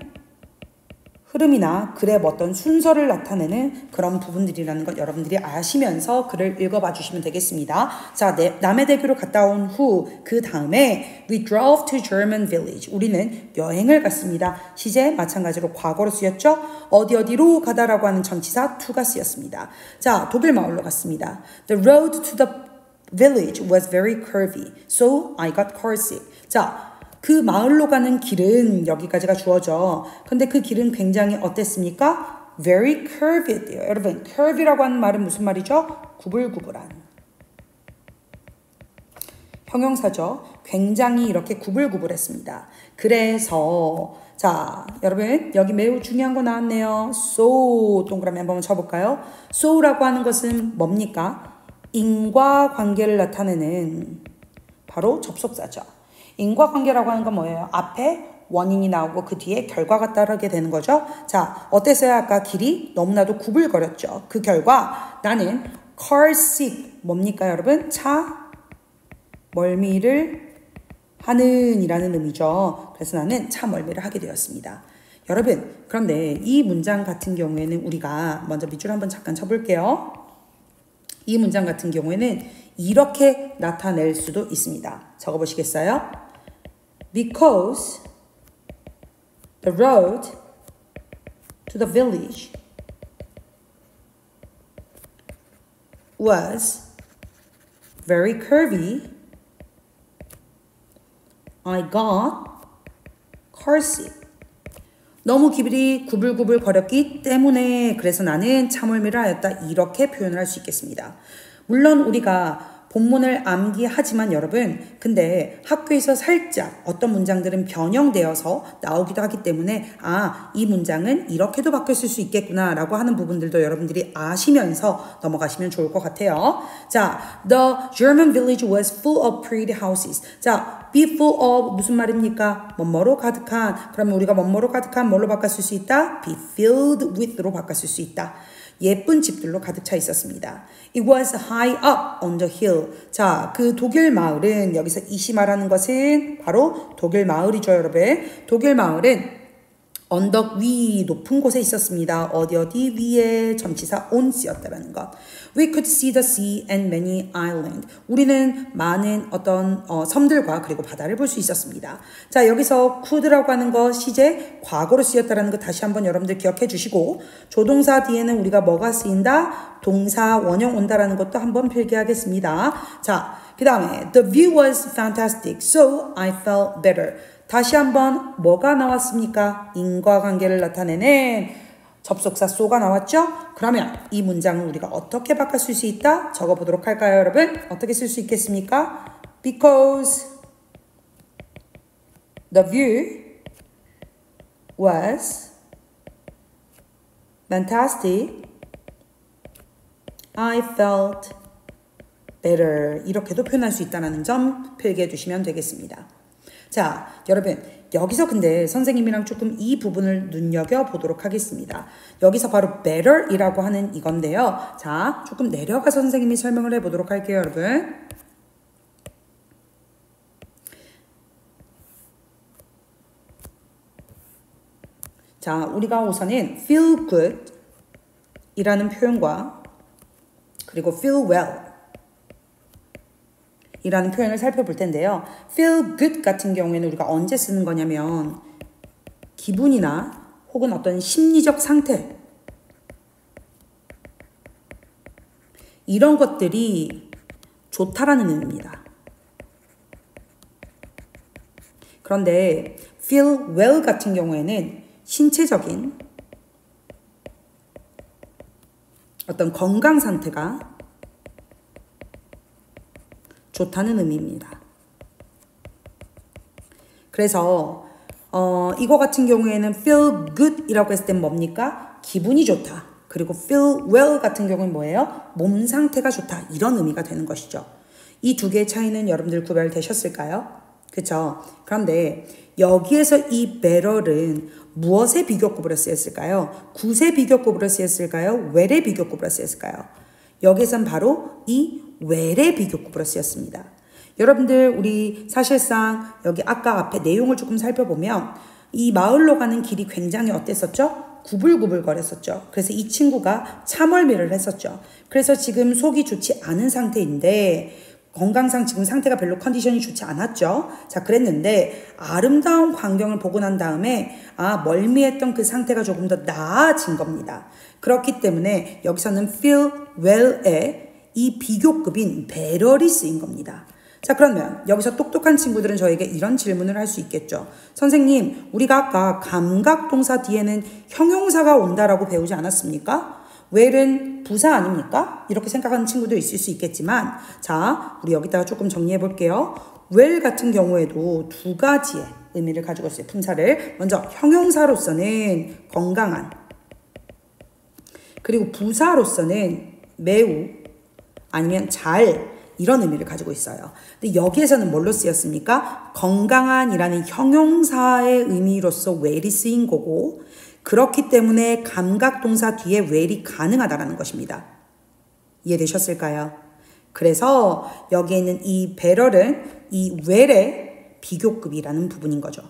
흐름이나 글의 어떤 순서를 나타내는 그런 부분들이라는 것 여러분들이 아시면서 글을 읽어봐 주시면 되겠습니다. 자, 남해대교로 갔다 온 후 그 다음에 we drove to German village. 우리는 여행을 갔습니다. 시제 마찬가지로 과거로 쓰였죠. 어디로 가다라고 하는 전치사 to가 쓰였습니다. 자, 독일 마을로 갔습니다. The road to the village was very curvy, so I got car sick. 자, 그 마을로 가는 길은 여기까지가 주어져. 근데 그 길은 굉장히 어땠습니까? Very curved예요. 여러분, curve라고 하는 말은 무슨 말이죠? 구불구불한. 형용사죠. 굉장히 이렇게 구불구불했습니다. 그래서 자, 여러분 여기 매우 중요한 거 나왔네요. So 동그라미 한번 쳐볼까요? so라고 하는 것은 뭡니까? 인과관계를 나타내는 바로 접속사죠. 인과관계라고 하는 건 뭐예요? 앞에 원인이 나오고 그 뒤에 결과가 따르게 되는 거죠. 자, 어땠어요? 아까 길이 너무나도 구불거렸죠. 그 결과 나는 car sick 뭡니까 여러분? 차 멀미를 하는 이라는 의미죠. 그래서 나는 차 멀미를 하게 되었습니다. 여러분 그런데 이 문장 같은 경우에는 우리가 먼저 밑줄 한번 잠깐 쳐볼게요. 이 문장 같은 경우에는 이렇게 나타낼 수도 있습니다. 적어보시겠어요? Because the road to the village was very curvy, I got car sick. 너무 길이 구불구불 거렸기 때문에 그래서 나는 참을미를 하였다. 이렇게 표현을 할 수 있겠습니다. 물론 우리가 본문을 암기하지만 여러분 근데 학교에서 살짝 어떤 문장들은 변형되어서 나오기도 하기 때문에 이 문장은 이렇게도 바뀌었을 수 있겠구나 라고 하는 부분들도 여러분들이 아시면서 넘어가시면 좋을 것 같아요. 자, the German village was full of pretty houses. 자, be full of 무슨 말입니까? 뭐뭐로 가득한. 그러면 우리가 뭐뭐로 가득한 뭘로 바꿨을 수 있다? be filled with로 바꿨을 수 있다. 예쁜 집들로 가득 차 있었습니다. It was high up on the hill. 자, 그 독일 마을은 여기서 이시 말하는 것은 바로 독일 마을이죠, 여러분. 독일 마을은 언덕 위 높은 곳에 있었습니다. 어디 위에 전치사 on 쓰였다라는 것. We could see the sea and many islands. 우리는 많은 어떤 섬들과 그리고 바다를 볼 수 있었습니다. 자, 여기서 could라고 하는 것 시제 과거로 쓰였다라는 것 다시 한번 여러분들 기억해 주시고 조동사 뒤에는 우리가 뭐가 쓰인다? 동사 원형 온다라는 것도 한번 필기하겠습니다. 자, 그 다음에 the view was fantastic, so I felt better. 다시 한번 뭐가 나왔습니까? 인과관계를 나타내는 접속사 so가 나왔죠? 그러면 이 문장을 우리가 어떻게 바꿔 쓸 수 있다? 적어보도록 할까요, 여러분? 어떻게 쓸 수 있겠습니까? Because the view was fantastic, I felt better. 이렇게도 표현할 수 있다는 점 필기해 주시면 되겠습니다. 자, 여러분 여기서 근데 선생님이랑 조금 이 부분을 눈여겨보도록 하겠습니다. 여기서 바로 better이라고 하는 이건데요. 자, 조금 내려가서 선생님이 설명을 해보도록 할게요, 여러분. 자, 우리가 우선은 feel good 이라는 표현과 그리고 feel well 이라는 표현을 살펴볼 텐데요. feel good 같은 경우에는 우리가 언제 쓰는 거냐면 기분이나 혹은 어떤 심리적 상태 이런 것들이 좋다라는 의미입니다. 그런데 feel well 같은 경우에는 신체적인 어떤 건강 상태가 좋다는 의미입니다. 그래서 이거 같은 경우에는 feel good 이라고 했을 땐 뭡니까? 기분이 좋다. 그리고 feel well 같은 경우는 뭐예요? 몸 상태가 좋다. 이런 의미가 되는 것이죠. 이 두 개의 차이는 여러분들 구별되셨을까요? 그쵸? 그런데 여기에서 이 better은 무엇의 비교급으로 쓰였을까요? 굿의 비교급으로 쓰였을까요? well의 비교급으로 쓰였을까요? 여기선 바로 이 well의 비교급으로 쓰였습니다. 여러분들 우리 사실상 여기 아까 앞에 내용을 조금 살펴보면 이 마을로 가는 길이 굉장히 어땠었죠? 구불구불 거렸었죠. 그래서 이 친구가 참얼미를 했었죠. 그래서 지금 속이 좋지 않은 상태인데 건강상 지금 상태가 별로 컨디션이 좋지 않았죠. 자, 그랬는데 아름다운 광경을 보고 난 다음에 멀미했던 그 상태가 조금 더 나아진 겁니다. 그렇기 때문에 여기서는 feel well의 이 비교급인 better이 쓰인 겁니다. 자, 그러면 여기서 똑똑한 친구들은 저에게 이런 질문을 할 수 있겠죠. 선생님, 우리가 아까 감각동사 뒤에는 형용사가 온다라고 배우지 않았습니까? well은 부사 아닙니까? 이렇게 생각하는 친구도 있을 수 있겠지만, 자, 우리 여기다가 조금 정리해 볼게요. well 같은 경우에도 두 가지의 의미를 가지고 있어요. 품사를. 먼저 형용사로서는 건강한, 그리고 부사로서는 매우, 아니면 잘, 이런 의미를 가지고 있어요. 근데 여기에서는 뭘로 쓰였습니까? 건강한이라는 형용사의 의미로서 well이 쓰인 거고, 그렇기 때문에 감각동사 뒤에 well이 가능하다라는 것입니다. 이해되셨을까요? 그래서 여기에 있는 이 better은 이 well의 비교급이라는 부분인 거죠.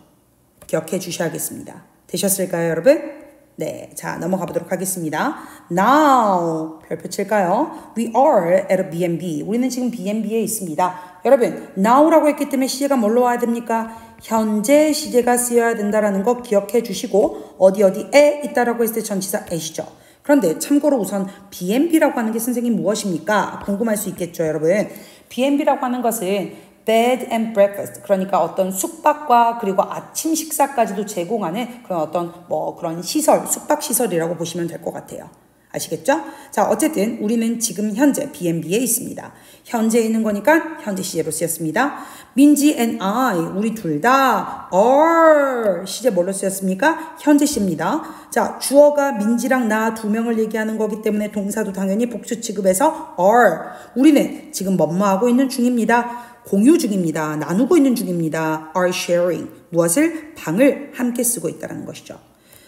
기억해 주셔야겠습니다. 되셨을까요, 여러분? 네, 자 넘어가 보도록 하겠습니다. Now 별표 칠까요? We are at a B&B. 우리는 지금 B&B에 있습니다. 여러분, now라고 했기 때문에 시제가 뭘로 와야 됩니까? 현재 시제가 쓰여야 된다라는 거 기억해 주시고 어디에 있다라고 했을 때 전치사 at이죠. 그런데 참고로 우선 B&B라고 하는 게 선생님 무엇입니까? 궁금할 수 있겠죠, 여러분. B&B라고 하는 것은 bed and breakfast, 그러니까 어떤 숙박과 그리고 아침 식사까지도 제공하는 그런 어떤 그런 시설, 숙박 시설이라고 보시면 될 것 같아요. 아시겠죠? 자, 어쨌든 우리는 지금 현재 B&B에 있습니다. 현재에 있는 거니까 현재 시제로 쓰였습니다. 민지 and I, 우리 둘 다 are 시제 뭘로 쓰였습니까? 현재 시입니다. 자, 주어가 민지랑 나 두 명을 얘기하는 거기 때문에 동사도 당연히 복수 취급해서 are. 우리는 지금 뭐하고 있는 중입니다. 공유 중입니다. 나누고 있는 중입니다. are sharing. 무엇을? 방을 함께 쓰고 있다는 것이죠.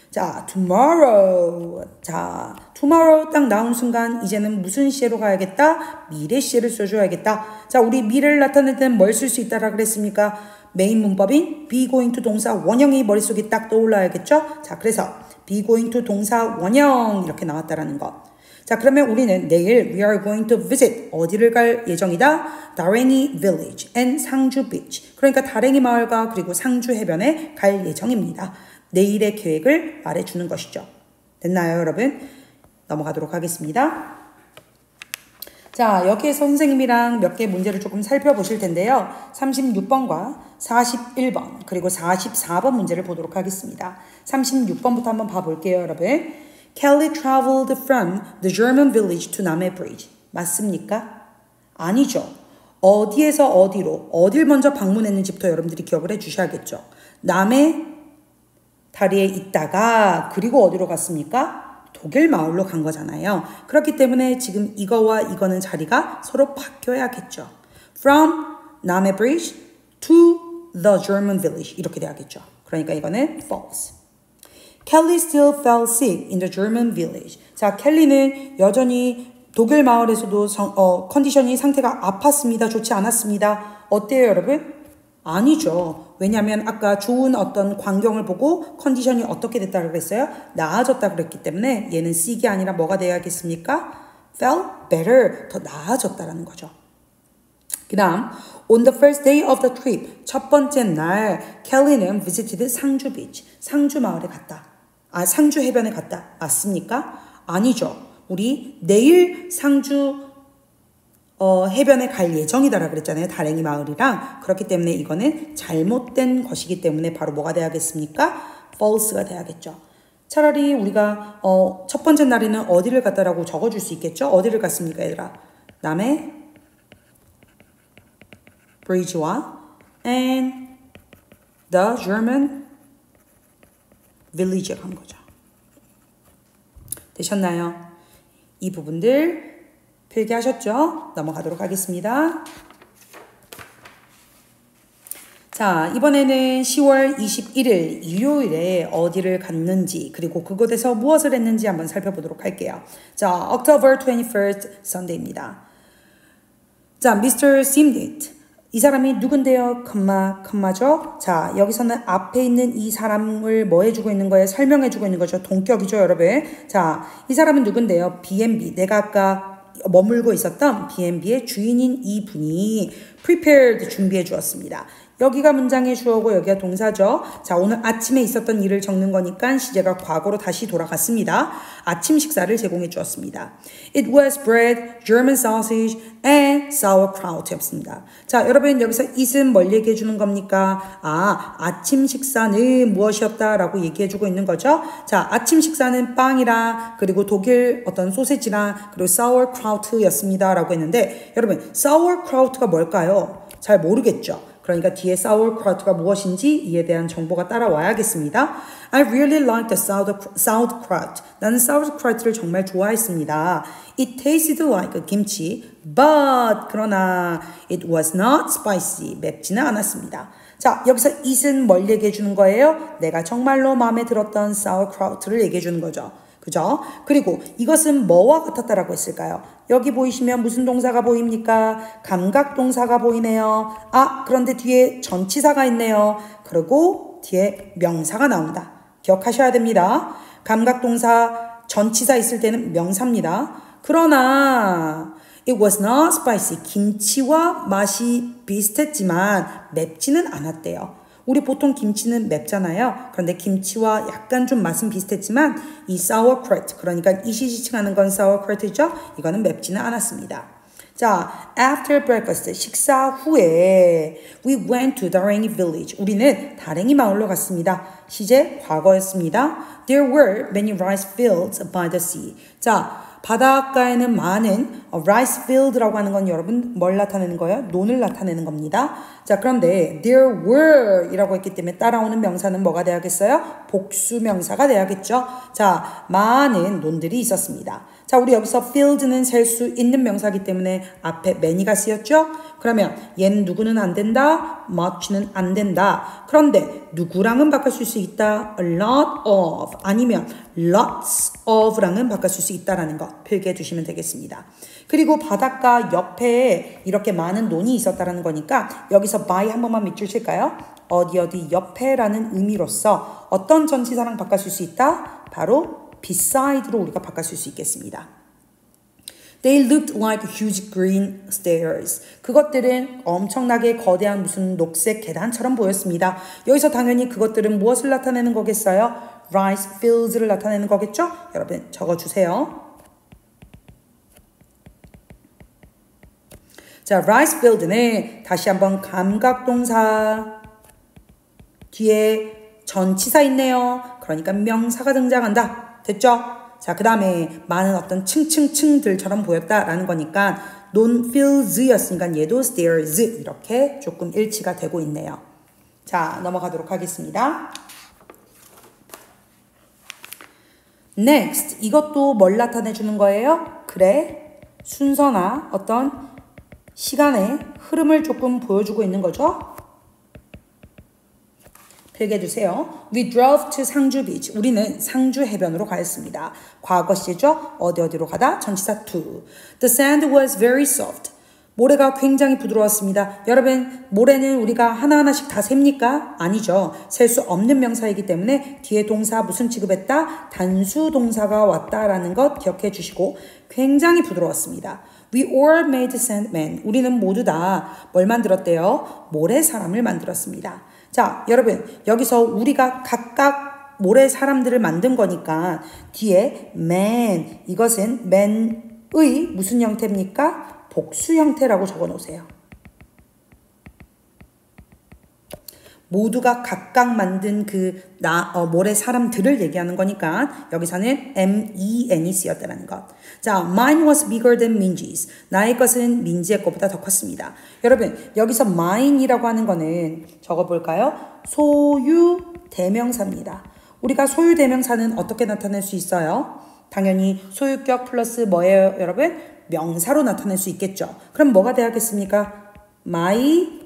자, tomorrow. 자, tomorrow 딱 나온 순간 이제는 무슨 시제로 가야겠다? 미래 시제를 써줘야겠다. 자, 우리 미래를 나타낼 때는 뭘 쓸 수 있다라 그랬습니까? 메인 문법인 be going to 동사 원형이 머릿속에 딱 떠올라야겠죠? 자, 그래서 be going to 동사 원형 이렇게 나왔다라는 것. 자, 그러면 우리는 내일 we are going to visit 어디를 갈 예정이다? 다랭이 village and 상주 beach. 그러니까 다랭이 마을과 그리고 상주 해변에 갈 예정입니다. 내일의 계획을 말해주는 것이죠. 됐나요, 여러분? 넘어가도록 하겠습니다. 자, 여기에서 선생님이랑 몇 개 문제를 조금 살펴보실 텐데요. 36번과 41번 그리고 44번 문제를 보도록 하겠습니다. 36번부터 한번 봐볼게요, 여러분. Kelly traveled from the German village to Namhe Bridge. 맞습니까? 아니죠. 어디에서 어디로, 어딜 먼저 방문했는지부터 여러분들이 기억을 해주셔야겠죠. 남해 다리에 있다가 그리고 어디로 갔습니까? 독일 마을로 간 거잖아요. 그렇기 때문에 지금 이거와 이거는 자리가 서로 바뀌어야겠죠. From Namhe Bridge to the German village 이렇게 돼야겠죠. 그러니까 이거는 false. Kelly still fell sick in the German village. 자, 켈리는 여전히 독일 마을에서도 컨디션이 상태가 아팠습니다. 좋지 않았습니다. 어때요, 여러분? 아니죠. 왜냐하면 아까 좋은 어떤 광경을 보고 컨디션이 어떻게 됐다고 그랬어요? 나아졌다 그랬기 때문에 얘는 sick이 아니라 뭐가 돼야겠습니까? felt better, 더 나아졌다라는 거죠. 그 다음, on the first day of the trip, 첫 번째 날 켈리는 visited 상주 beach, 상주 마을에 갔다. 상주 해변에 갔다. 맞습니까? 아니죠. 우리 내일 상주 해변에 갈 예정이다라고 그랬잖아요. 다랭이 마을이랑. 그렇기 때문에 이거는 잘못된 것이기 때문에 바로 뭐가 돼야겠습니까? false가 돼야겠죠. 차라리 우리가 첫 번째 날에는 어디를 갔다라고 적어줄 수 있겠죠? 어디를 갔습니까, 얘들아? 남해 bridge와 and the German village에 간 거죠. 되셨나요? 이 부분들 필기하셨죠? 넘어가도록 하겠습니다. 자, 이번에는 10월 21일 일요일에 어디를 갔는지 그리고 그곳에서 무엇을 했는지 한번 살펴보도록 할게요. 자, October 21st Sunday입니다. 자, Mr. Simnit. 이 사람이 누군데요? 컴마죠? 자, 여기서는 앞에 있는 이 사람을 뭐 해주고 있는 거예요? 설명해주고 있는 거죠. 동격이죠, 여러분. 자, 이 사람은 누군데요? B&B. 내가 아까 머물고 있었던 B&B의 주인인 이 분이 prepared 준비해 주었습니다. 여기가 문장의 주어고 여기가 동사죠. 자, 오늘 아침에 있었던 일을 적는 거니까 시제가 과거로 다시 돌아갔습니다. 아침 식사를 제공해 주었습니다. It was bread, German sausage, and sauerkraut였습니다. 자, 여러분 여기서 it은 뭘 얘기해 주는 겁니까? 아침 식사는 무엇이었다라고 얘기해 주고 있는 거죠. 자, 아침 식사는 빵이랑 그리고 독일 어떤 소세지랑 그리고 sauerkraut였습니다 라고 했는데 여러분 sauerkraut가 뭘까요? 잘 모르겠죠. 그러니까 뒤에 sauerkraut가 무엇인지 이에 대한 정보가 따라와야겠습니다. I really like the sauerkraut. 나는 sauerkraut를 정말 좋아했습니다. It tasted like 김치, but 그러나 it was not spicy. 맵지는 않았습니다. 자, 여기서 it은 뭘 얘기해 주는 거예요? 내가 정말로 마음에 들었던 sauerkraut를 얘기해 주는 거죠. 그죠? 그리고 이것은 뭐와 같았다라고 했을까요? 여기 보이시면 무슨 동사가 보입니까? 감각 동사가 보이네요. 그런데 뒤에 전치사가 있네요. 그리고 뒤에 명사가 나온다. 기억하셔야 됩니다. 감각 동사 전치사 있을 때는 명사입니다. 그러나 it was not spicy. 김치와 맛이 비슷했지만 맵지는 않았대요. 우리 보통 김치는 맵잖아요. 그런데 김치와 약간 좀 맛은 비슷했지만 이 sauerkraut, 그러니까 이시 지칭하는 건 sauerkraut이죠. 이거는 맵지는 않았습니다. 자, after breakfast, 식사 후에 we went to Darenghi village. 우리는 다랭이 마을로 갔습니다. 시제 과거였습니다. There were many rice fields by the sea. 자, 바닷가에는 많은 rice field라고 하는 건 여러분 뭘 나타내는 거예요? 논을 나타내는 겁니다. 자, 그런데 there were 이라고 했기 때문에 따라오는 명사는 뭐가 돼야겠어요? 복수 명사가 돼야겠죠. 자, 많은 논들이 있었습니다. 자, 우리 여기서 field는 셀 수 있는 명사이기 때문에 앞에 many가 쓰였죠? 그러면 얘는 누구는 안 된다, much는 안 된다. 그런데 누구랑은 바꿔줄 수 있다, a lot of 아니면 lots of랑은 바꿔줄 수 있다라는 거 필기해 주시면 되겠습니다. 그리고 바닷가 옆에 이렇게 많은 논이 있었다라는 거니까 여기서 by 한 번만 밑줄 칠까요? 어디 옆에라는 의미로서 어떤 전치사랑 바꿔줄 수 있다? 바로 beside로 우리가 바꿔줄 수 있겠습니다. They looked like huge green stairs. 그것들은 엄청나게 거대한 무슨 녹색 계단처럼 보였습니다. 여기서 당연히 그것들은 무엇을 나타내는 거겠어요? Rice fields를 나타내는 거겠죠? 여러분 적어주세요. 자, rice field는 다시 한번 감각동사 뒤에 전치사 있네요. 그러니까 명사가 등장한다. 됐죠? 자, 그 다음에 많은 어떤 층들처럼 보였다라는 거니까 논 fields였으니까 얘도 stairs 이렇게 조금 일치가 되고 있네요. 자, 넘어가도록 하겠습니다. Next, 이것도 뭘 나타내 주는 거예요? 그래, 순서나 어떤 시간의 흐름을 조금 보여주고 있는 거죠. 필기해 주세요. We drove to 상주 beach. 우리는 상주 해변으로 가였습니다. 과거 시제죠. 어디로 가다? 전치사 to. The sand was very soft. 모래가 굉장히 부드러웠습니다. 여러분, 모래는 우리가 하나하나씩 다 셉니까? 아니죠. 셀 수 없는 명사이기 때문에 뒤에 동사 무슨 취급했다? 단수 동사가 왔다라는 것 기억해 주시고 굉장히 부드러웠습니다. We all made sandmen. 우리는 모두 다 뭘 만들었대요? 모래 사람을 만들었습니다. 자, 여러분, 여기서 우리가 각각 모래 사람들을 만든 거니까 뒤에 man, 이것은 man의 무슨 형태입니까? 복수 형태라고 적어 놓으세요. 모두가 각각 만든 모래 사람들을 얘기하는 거니까 여기서는 men이 쓰였다는 것. 자, mine was bigger than Minji's. 나의 것은 민지의 것보다 더 컸습니다. 여러분, 여기서 mine이라고 하는 거는 적어볼까요? 소유 대명사입니다. 우리가 소유 대명사는 어떻게 나타낼 수 있어요? 당연히 소유격 플러스 뭐예요, 여러분? 명사로 나타낼 수 있겠죠. 그럼 뭐가 돼야겠습니까? My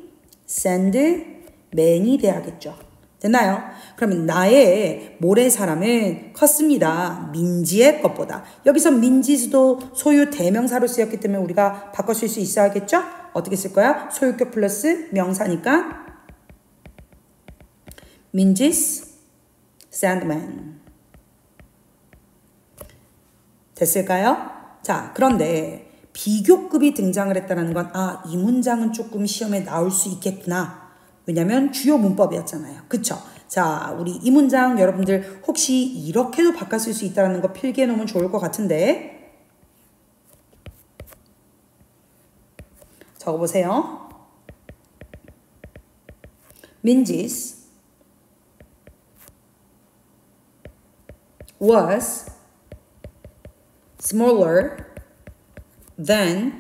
sand man이 돼야겠죠. 됐나요? 그러면 나의 모래 사람은 컸습니다. 민지의 것보다. 여기서 민지수도 소유 대명사로 쓰였기 때문에 우리가 바꿔 쓸 수 있어야겠죠? 어떻게 쓸 거야? 소유격 플러스 명사니까 민지's sandman. 됐을까요? 자, 그런데 비교급이 등장을 했다는 건 이 문장은 조금 시험에 나올 수 있겠구나. 왜냐면 주요 문법이었잖아요. 그쵸? 자, 우리 이 문장 여러분들 혹시 이렇게도 바꿨을 수 있다는 거 필기해 놓으면 좋을 것 같은데 적어보세요. Minji's was smaller than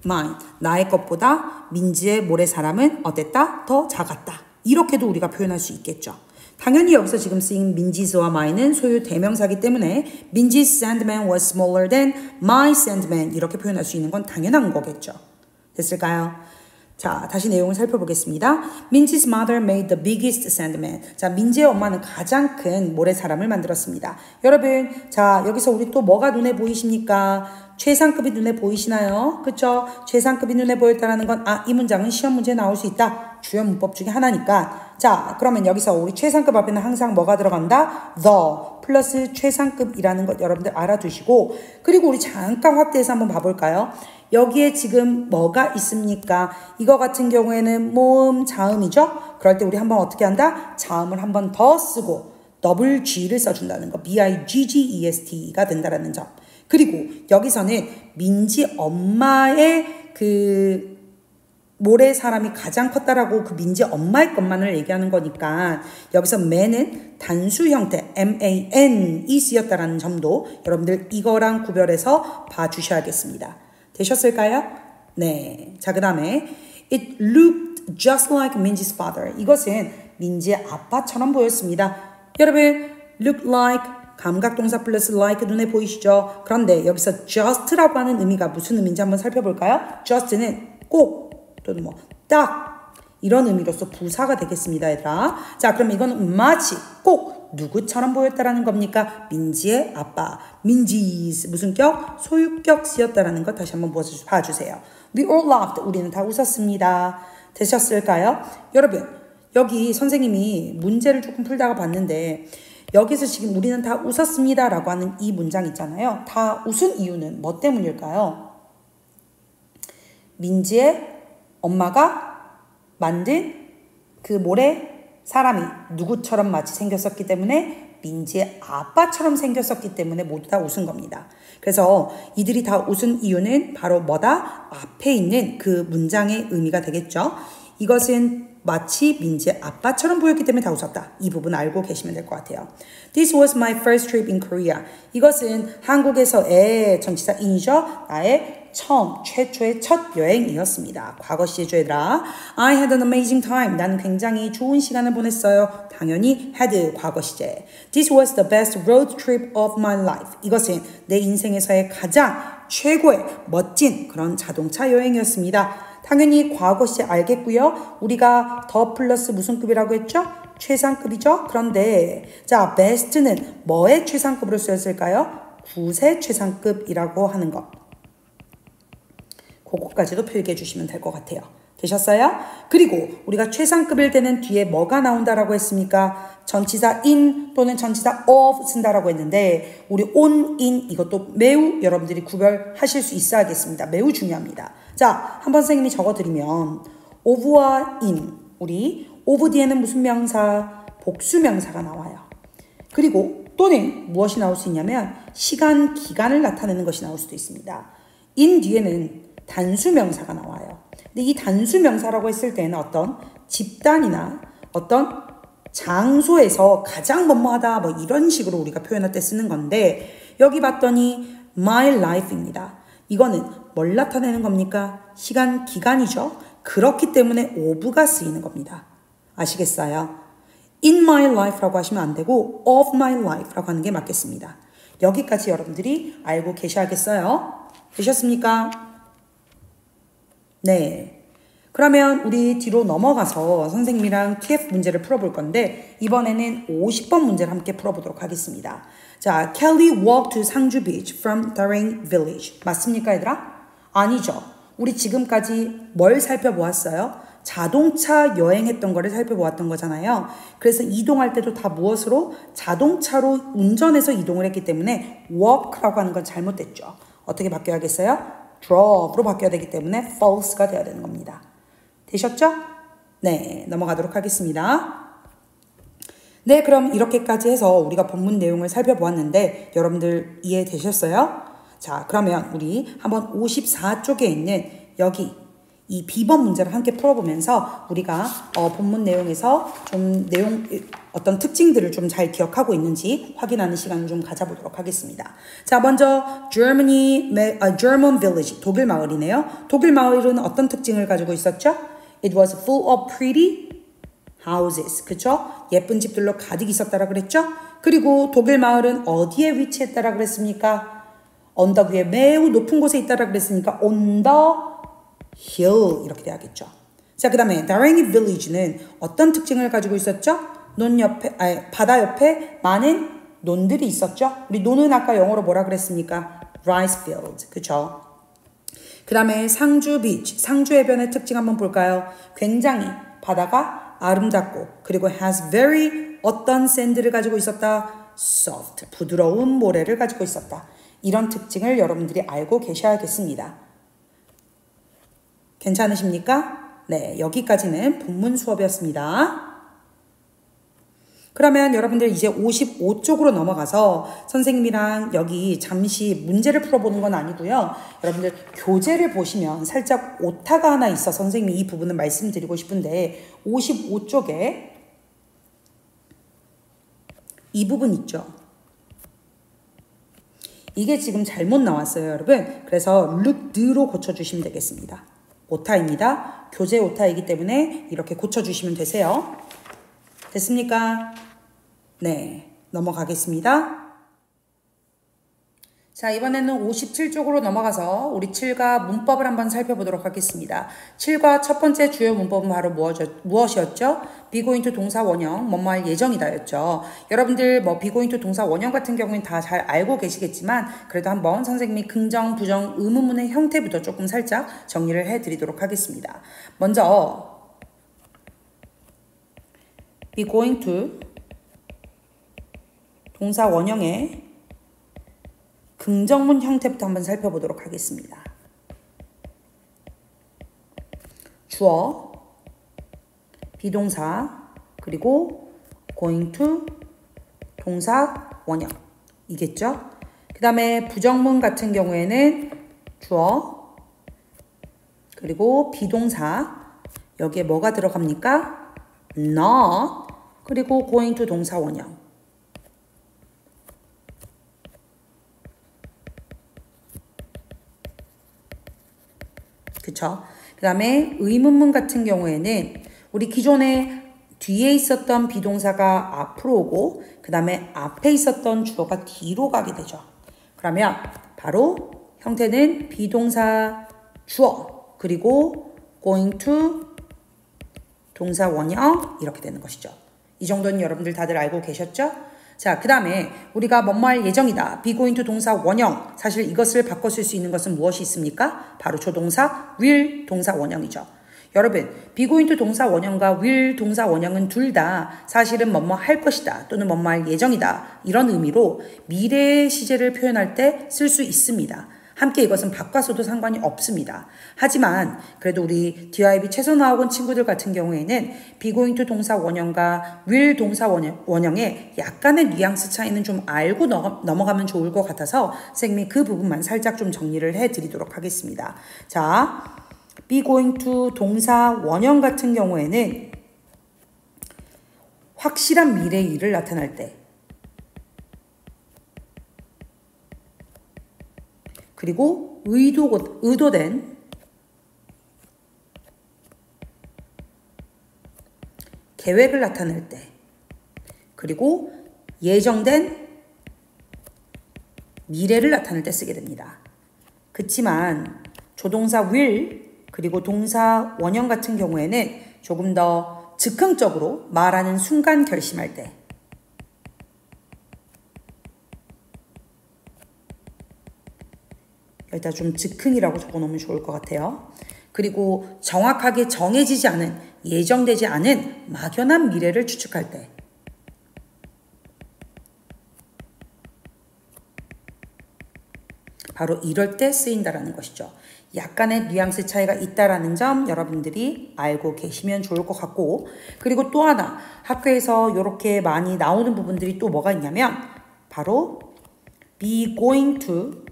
mine. 나의 것보다 민지의 모래사람은 어땠다? 더 작았다. 이렇게도 우리가 표현할 수 있겠죠. 당연히 여기서 지금 쓰인 민지스와 mine은 소유 대명사이기 때문에 민지's sandman was smaller than my sandman 이렇게 표현할 수 있는 건 당연한 거겠죠. 됐을까요? 자, 다시 내용을 살펴보겠습니다. Minji's mother made the biggest sandman. 자, 민지의 엄마는 가장 큰 모래사람을 만들었습니다. 여러분, 자, 여기서 우리 또 뭐가 눈에 보이십니까? 최상급이 눈에 보이시나요? 그쵸? 최상급이 눈에 보였다는 건, 이 문장은 시험 문제에 나올 수 있다. 주요 문법 중에 하나니까. 자, 그러면 여기서 우리 최상급 앞에는 항상 뭐가 들어간다? The 플러스 최상급이라는 것 여러분들 알아두시고, 그리고 우리 잠깐 확대해서 한번 봐볼까요? 여기에 지금 뭐가 있습니까? 이거 같은 경우에는 모음, 자음이죠? 그럴 때 우리 한번 어떻게 한다? 자음을 한번 더 쓰고 더블 G를 써준다는 거. B-I-G-G-E-S-T가 된다는 점. 그리고 여기서는 민지 엄마의 그 모래 사람이 가장 컸다라고 그 민지 엄마의 것만을 얘기하는 거니까 여기서 man은 단수 형태 M-A-N이 쓰였다라는 점도 여러분들 이거랑 구별해서 봐주셔야겠습니다. 되셨을까요? 네. 자, 그 다음에 It looked just like Minji's father. 이것은 민지의 아빠처럼 보였습니다. 여러분, look like 감각동사 플러스 like 눈에 보이시죠? 그런데 여기서 just라고 하는 의미가 무슨 의미인지 한번 살펴볼까요? just는 꼭 또는 뭐 딱 이런 의미로서 부사가 되겠습니다, 얘들아. 자, 그럼 이건 마치 꼭 누구처럼 보였다라는 겁니까? 민지의 아빠. 민지's 무슨 격? 소유격 쓰였다라는 것 다시 한번 봐주세요. We all laughed. 우리는 다 웃었습니다. 되셨을까요? 여러분, 여기 선생님이 문제를 조금 풀다가 봤는데 여기서 지금 우리는 다 웃었습니다 라고 하는 이 문장 있잖아요. 다 웃은 이유는 뭐 때문일까요? 민지의 엄마가 만든 그 모래 사람이 누구처럼 마치 생겼었기 때문에 민지의 아빠처럼 생겼었기 때문에 모두 다 웃은 겁니다. 그래서 이들이 다 웃은 이유는 바로 뭐다? 앞에 있는 그 문장의 의미가 되겠죠. 이것은 마치 민지의 아빠처럼 보였기 때문에 다 웃었다. 이 부분 알고 계시면 될 것 같아요. This was my first trip in Korea. 이것은 한국에서의 전치사 in이죠. 나의 최초의 첫 여행이었습니다. 과거 시제죠, 얘들아. I had an amazing time. 나는 굉장히 좋은 시간을 보냈어요. 당연히 had 과거 시제. This was the best road trip of my life. 이것은 내 인생에서의 가장 최고의 멋진 그런 자동차 여행이었습니다. 당연히 과거 시제 알겠고요. 우리가 더 플러스 무슨 급이라고 했죠? 최상급이죠. 그런데 자, best는 뭐의 최상급으로 쓰였을까요? 굿의 최상급이라고 하는 것. 그거까지도 필기해 주시면 될 것 같아요. 되셨어요? 그리고 우리가 최상급일 때는 뒤에 뭐가 나온다라고 했습니까? 전치사 in 또는 전치사 of 쓴다라고 했는데 우리 on, in 이것도 매우 여러분들이 구별하실 수 있어야겠습니다. 매우 중요합니다. 자, 한번 선생님이 적어드리면 of와 in, 우리 of 뒤에는 무슨 명사? 복수 명사가 나와요. 그리고 또는 무엇이 나올 수 있냐면 시간, 기간을 나타내는 것이 나올 수도 있습니다. in 뒤에는 단수 명사가 나와요. 근데 이 단수 명사라고 했을 때는 어떤 집단이나 어떤 장소에서 가장 뭐뭐하다 뭐 이런 식으로 우리가 표현할 때 쓰는 건데 여기 봤더니 my life입니다. 이거는 뭘 나타내는 겁니까? 시간, 기간이죠. 그렇기 때문에 of가 쓰이는 겁니다. 아시겠어요? in my life라고 하시면 안 되고 of my life라고 하는 게 맞겠습니다. 여기까지 여러분들이 알고 계셔야겠어요. 되셨습니까? 네. 그러면 우리 뒤로 넘어가서 선생님이랑 TF 문제를 풀어볼 건데 이번에는 50번 문제를 함께 풀어보도록 하겠습니다. 자, Kelly walked to 상주 beach from Dareng village. 맞습니까, 얘들아? 아니죠. 우리 지금까지 뭘 살펴보았어요? 자동차 여행했던 거를 살펴보았던 거잖아요. 그래서 이동할 때도 다 무엇으로? 자동차로 운전해서 이동을 했기 때문에 walk라고 하는 건 잘못됐죠. 어떻게 바뀌어야겠어요? drive로 바뀌어야 되기 때문에 false가 돼야 되는 겁니다. 되셨죠? 네, 넘어가도록 하겠습니다. 네, 그럼 이렇게까지 해서 우리가 본문 내용을 살펴보았는데 여러분들 이해되셨어요? 자, 그러면 우리 한번 54쪽에 있는 여기 이 B번 문제를 함께 풀어보면서 우리가 본문 내용에서 좀 어떤 특징들을 좀 잘 기억하고 있는지 확인하는 시간을 좀 가져보도록 하겠습니다. 자, 먼저 German village, 독일 마을이네요. 독일 마을은 어떤 특징을 가지고 있었죠? It was full of pretty houses. 그쵸? 예쁜 집들로 가득 있었다라 그랬죠? 그리고 독일 마을은 어디에 위치했다라 그랬습니까? 언덕 위에 매우 높은 곳에 있다라 그랬으니까 on the hill 이렇게 돼야겠죠. 자, 그 다음에 Dareng village는 어떤 특징을 가지고 있었죠? 바다 옆에 많은 논들이 있었죠. 우리 논은 아까 영어로 뭐라 그랬습니까? rice field. 그쵸? 그 다음에 상주 비치, 상주 해변의 특징 한번 볼까요? 굉장히 바다가 아름답고 그리고 has very 어떤 샌드를 가지고 있었다? soft, 부드러운 모래를 가지고 있었다. 이런 특징을 여러분들이 알고 계셔야겠습니다. 괜찮으십니까? 네, 여기까지는 본문 수업이었습니다. 그러면 여러분들 이제 55쪽으로 넘어가서 선생님이랑 여기 잠시 문제를 풀어보는 건 아니고요. 여러분들 교재를 보시면 살짝 오타가 하나 있어 선생님이 이 부분을 말씀드리고 싶은데 55쪽에 이 부분 있죠. 이게 지금 잘못 나왔어요, 여러분. 그래서 looked로 고쳐주시면 되겠습니다. 오타입니다. 교재 오타이기 때문에 이렇게 고쳐주시면 되세요. 됐습니까? 네, 넘어가겠습니다. 자, 이번에는 57쪽으로 넘어가서 우리 7과 문법을 한번 살펴보도록 하겠습니다. 7과 첫 번째 주요 문법은 바로 무엇이었죠? be going to 동사 원형, 뭐뭐 할 예정이다였죠. 여러분들 be going to 동사 원형 같은 경우는 다 잘 알고 계시겠지만 그래도 한번 선생님이 긍정, 부정, 의문문의 형태부터 조금 살짝 정리를 해드리도록 하겠습니다. 먼저 be going to 동사 원형의 긍정문 형태부터 한번 살펴보도록 하겠습니다. 주어, 비동사, 그리고 going to 동사 원형 이겠죠? 그 다음에 부정문 같은 경우에는 주어, 그리고 비동사 여기에 뭐가 들어갑니까? not, 그리고 going to 동사 원형 그쵸? 그 다음에 의문문 같은 경우에는 우리 기존에 뒤에 있었던 비동사가 앞으로 오고 그 다음에 앞에 있었던 주어가 뒤로 가게 되죠. 그러면 바로 형태는 비동사 주어 그리고 going to 동사 원형 이렇게 되는 것이죠. 이 정도는 여러분들 다들 알고 계셨죠? 자, 그 다음에 우리가 뭐뭐 할 예정이다. be going to 동사 원형. 사실 이것을 바꿔 쓸 수 있는 것은 무엇이 있습니까? 바로 조동사 will 동사 원형이죠. 여러분, be going to 동사 원형과 will 동사 원형은 둘 다 사실은 뭐뭐 할 것이다 또는 뭐뭐 할 예정이다 이런 의미로 미래의 시제를 표현할 때 쓸 수 있습니다. 함께 이것은 바꿔서도 상관이 없습니다. 하지만 그래도 우리 DIB 최소 나오건 친구들 같은 경우에는 be going to 동사 원형과 will 동사 원형의 약간의 뉘앙스 차이는 좀 알고 넘어가면 좋을 것 같아서 선생님이 그 부분만 살짝 좀 정리를 해드리도록 하겠습니다. 자, be going to 동사 원형 같은 경우에는 확실한 미래의 일을 나타날 때 그리고 의도된 계획을 나타낼 때 그리고 예정된 미래를 나타낼 때 쓰게 됩니다. 그치만 조동사 will 그리고 동사 원형 같은 경우에는 조금 더 즉흥적으로 말하는 순간 결심할 때, 여기다 좀 즉흥이라고 적어놓으면 좋을 것 같아요. 그리고 정확하게 정해지지 않은, 예정되지 않은 막연한 미래를 추측할 때, 바로 이럴 때 쓰인다라는 것이죠. 약간의 뉘앙스 차이가 있다라는 점 여러분들이 알고 계시면 좋을 것 같고, 그리고 또 하나 학교에서 이렇게 많이 나오는 부분들이 또 뭐가 있냐면 바로 be going to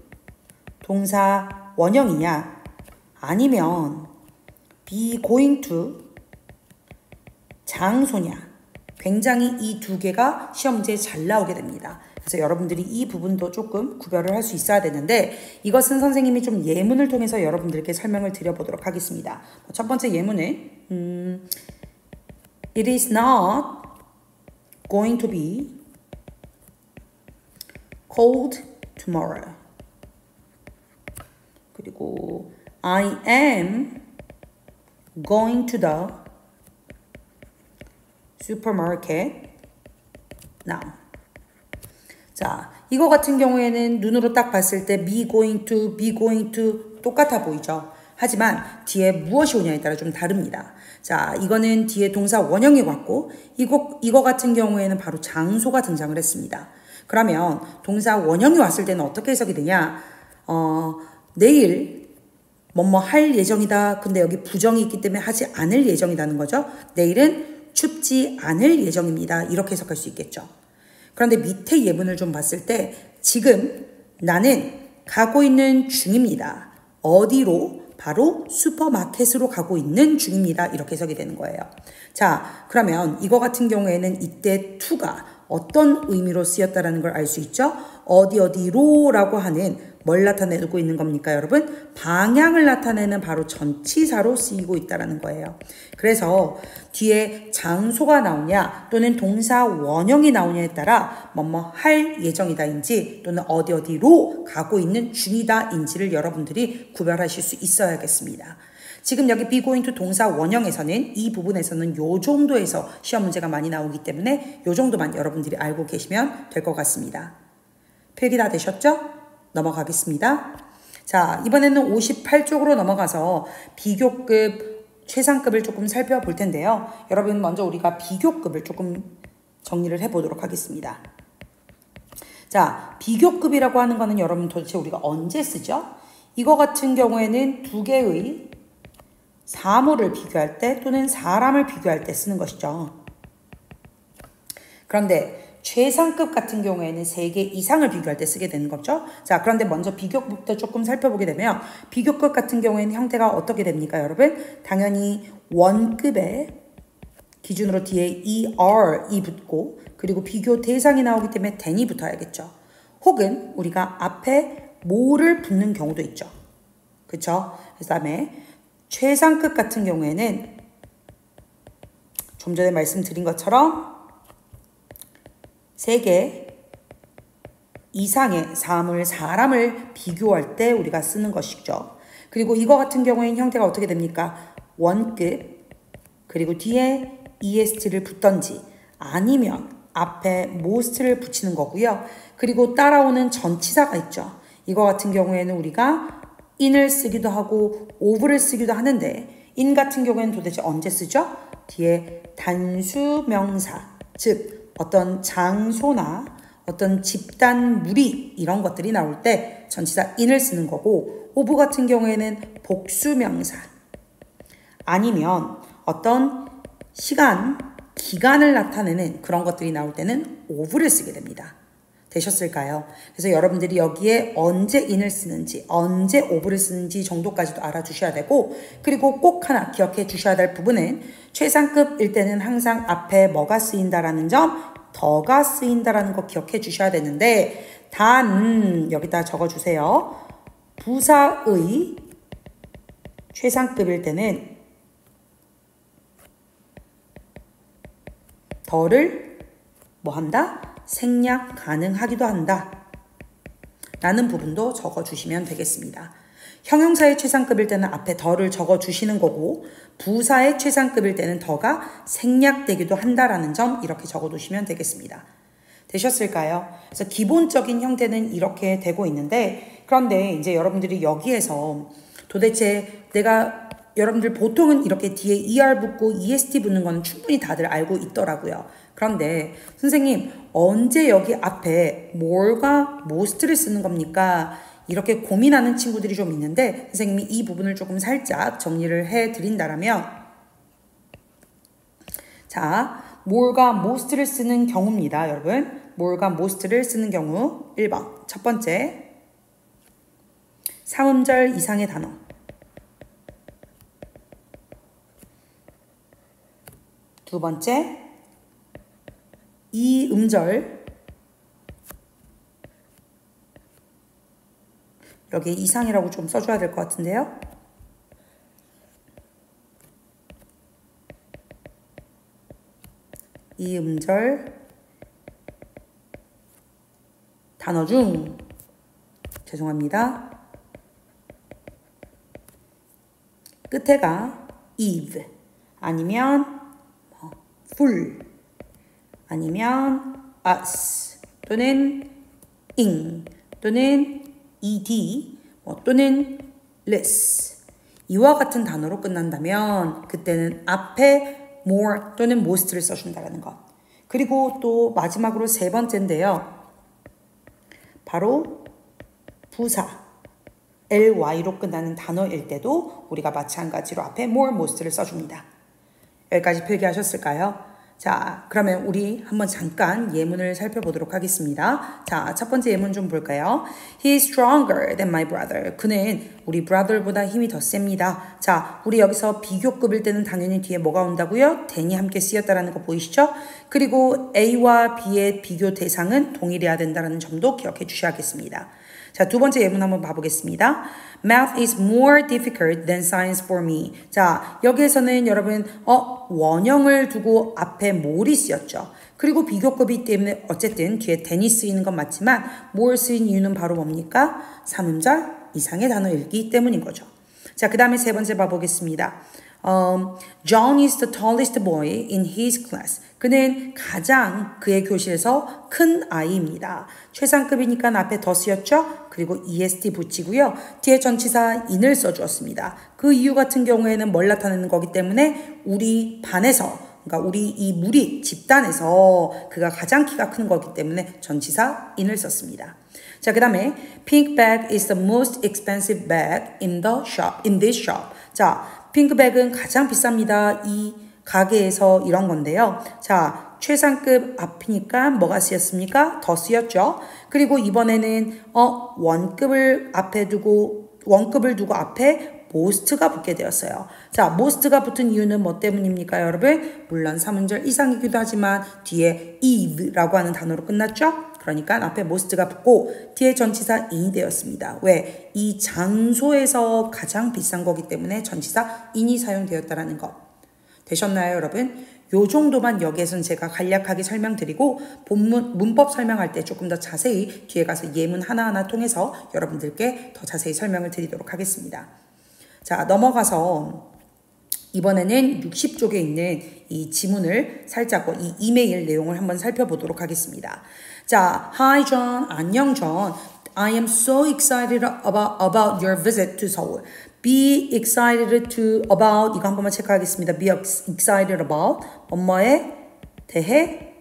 동사 원형이냐 아니면 be going to 장소냐, 굉장히 이 두 개가 시험 문제에 잘 나오게 됩니다. 그래서 여러분들이 이 부분도 조금 구별을 할 수 있어야 되는데, 이것은 선생님이 좀 예문을 통해서 여러분들께 설명을 드려보도록 하겠습니다. 첫 번째 예문은 It is not going to be cold tomorrow. 그리고 I am going to the supermarket now. 자, 이거 같은 경우에는 눈으로 딱 봤을 때 be going to 똑같아 보이죠? 하지만 뒤에 무엇이 오냐에 따라 좀 다릅니다. 자, 이거는 뒤에 동사 원형이 왔고 이거 같은 경우에는 바로 장소가 등장을 했습니다. 그러면 동사 원형이 왔을 때는 어떻게 해석이 되냐? 내일 뭐뭐 할 예정이다. 근데 여기 부정이 있기 때문에 하지 않을 예정이라는 거죠. 내일은 춥지 않을 예정입니다. 이렇게 해석할 수 있겠죠. 그런데 밑에 예문을 좀 봤을 때 지금 나는 가고 있는 중입니다. 어디로? 바로 슈퍼마켓으로 가고 있는 중입니다. 이렇게 해석이 되는 거예요. 자, 그러면 이거 같은 경우에는 이때 to가 어떤 의미로 쓰였다는 걸 알 수 있죠? 어디로라고 하는 뭘 나타내고 있는 겁니까, 여러분? 방향을 나타내는 바로 전치사로 쓰이고 있다는 거예요. 그래서 뒤에 장소가 나오냐 또는 동사 원형이 나오냐에 따라 뭐뭐 할 예정이다인지 또는 어디로 가고 있는 중이다인지를 여러분들이 구별하실 수 있어야겠습니다. 지금 여기 be going to 동사 원형에서는 이 부분에서는 요 정도에서 시험 문제가 많이 나오기 때문에 요 정도만 여러분들이 알고 계시면 될 것 같습니다. 필기 다 되셨죠? 넘어가겠습니다. 자, 이번에는 58쪽으로 넘어가서 비교급, 최상급을 조금 살펴볼 텐데요. 여러분 먼저 우리가 비교급을 조금 정리를 해보도록 하겠습니다. 자, 비교급이라고 하는 거는 여러분 도대체 우리가 언제 쓰죠? 이거 같은 경우에는 두 개의 사물을 비교할 때 또는 사람을 비교할 때 쓰는 것이죠. 그런데 최상급 같은 경우에는 3개 이상을 비교할 때 쓰게 되는 거죠. 자, 그런데 먼저 비교급부터 조금 살펴보게 되면 비교급 같은 경우에는 형태가 어떻게 됩니까, 여러분? 당연히 원급의 기준으로 뒤에 ER이 붙고 그리고 비교 대상이 나오기 때문에 than이 붙어야겠죠. 혹은 우리가 앞에 more를 붙는 경우도 있죠. 그렇죠? 그 다음에 최상급 같은 경우에는 좀 전에 말씀드린 것처럼 3개 이상의 사람을 비교할 때 우리가 쓰는 것이죠. 그리고 이거 같은 경우에는 형태가 어떻게 됩니까? 원급, 그리고 뒤에 est를 붙던지 아니면 앞에 most를 붙이는 거고요. 그리고 따라오는 전치사가 있죠. 이거 같은 경우에는 우리가 in을 쓰기도 하고 of를 쓰기도 하는데 in 같은 경우에는 도대체 언제 쓰죠? 뒤에 단수명사, 즉 어떤 장소나 어떤 집단 무리 이런 것들이 나올 때 전치사 in을 쓰는 거고, of 같은 경우에는 복수명사 아니면 어떤 시간, 기간을 나타내는 그런 것들이 나올 때는 of를 쓰게 됩니다. 되셨을까요? 그래서 여러분들이 여기에 언제 in을 쓰는지, 언제 of를 쓰는지 정도까지도 알아두셔야 되고, 그리고 꼭 하나 기억해 주셔야 될 부분은 최상급일 때는 항상 앞에 뭐가 쓰인다라는 점, 더가 쓰인다라는 거 기억해 주셔야 되는데, 단 여기다 적어주세요. 부사의 최상급일 때는 더를 뭐 한다? 생략 가능하기도 한다 라는 부분도 적어주시면 되겠습니다. 형용사의 최상급일 때는 앞에 더를 적어주시는 거고 부사의 최상급일 때는 더가 생략되기도 한다라는 점 이렇게 적어두시면 되겠습니다. 되셨을까요? 그래서 기본적인 형태는 이렇게 되고 있는데 그런데 이제 여러분들이 여기에서 도대체 내가 여러분들 보통은 이렇게 뒤에 ER 붙고 EST 붙는 건 충분히 다들 알고 있더라고요. 그런데 선생님 언제 여기 앞에 more과 most를 쓰는 겁니까? 이렇게 고민하는 친구들이 좀 있는데 선생님이 이 부분을 조금 살짝 정리를 해드린다라면 자, more과 most를 쓰는 경우입니다. 여러분 more과 most를 쓰는 경우 1번 첫 번째 삼음절 이상의 단어 두 번째 이 음절 여기 이상이라고 좀 써줘야 될 것 같은데요. 이 음절 단어 중 죄송합니다. 끝에가 eve 아니면 full 아니면 us 또는 ing 또는 ed 또는 less 이와 같은 단어로 끝난다면 그때는 앞에 more 또는 most를 써준다는 것. 그리고 또 마지막으로 세 번째인데요. 바로 부사 ly로 끝나는 단어일 때도 우리가 마찬가지로 앞에 more, most를 써줍니다. 여기까지 필기하셨을까요? 자, 그러면 우리 한번 잠깐 예문을 살펴보도록 하겠습니다. 자, 첫 번째 예문 좀 볼까요? He is stronger than my brother. 그는 우리 brother보다 힘이 더 셉니다. 자, 우리 여기서 비교급일 때는 당연히 뒤에 뭐가 온다고요? than이 함께 쓰였다라는 거 보이시죠? 그리고 A와 B의 비교 대상은 동일해야 된다는 점도 기억해 주셔야겠습니다. 자, 두 번째 예문 한번 봐보겠습니다. Math is more difficult than science for me. 자, 여기에서는 여러분 원형을 두고 앞에 more이 쓰였죠. 그리고 비교급이기 때문에 어쨌든 뒤에 than이 쓰이는 건 맞지만 more 쓰인 이유는 바로 뭡니까? 삼음절 이상의 단어 읽기 때문인 거죠. 자, 그 다음에 세 번째 봐보겠습니다. John is the tallest boy in his class. 그는 가장 그의 교실에서 큰 아이입니다. 최상급이니까 앞에 더 쓰였죠? 그리고 est 붙이고요. 뒤에 전치사 in을 써주었습니다. 그 이유 같은 경우에는 뭘 나타내는 거기 때문에 우리 반에서 그러니까 우리 이 무리 집단에서 그가 가장 키가 큰 거기 때문에 전치사 in을 썼습니다. 자, 그 다음에 pink bag is the most expensive bag in this shop. 자, 핑크백은 가장 비쌉니다. 이 가게에서 이런 건데요. 자, 최상급 앞이니까 뭐가 쓰였습니까? 더 쓰였죠. 그리고 이번에는 원급을 두고 앞에 most가 붙게 되었어요. 자, most가 붙은 이유는 뭐 때문입니까, 여러분? 물론 3음절 이상이기도 하지만 뒤에 eve라고 하는 단어로 끝났죠? 그러니까 앞에 most가 붙고 뒤에 전치사 in이 되었습니다. 왜? 이 장소에서 가장 비싼 거기 때문에 전치사 in이 사용되었다는 것. 되셨나요, 여러분? 요 정도만 여기에서는 제가 간략하게 설명드리고 문법 설명할 때 조금 더 자세히 뒤에 가서 예문 하나하나 통해서 여러분들께 더 자세히 설명을 드리도록 하겠습니다. 자, 넘어가서 이번에는 60쪽에 있는 이 지문을 살짝 이 이메일 내용을 한번 살펴보도록 하겠습니다. 자, Hi John, 안녕 John. I am so excited about your visit to Seoul. Be excited about 이거 한 번만 체크하겠습니다. Be excited about 뭐뭐에 대해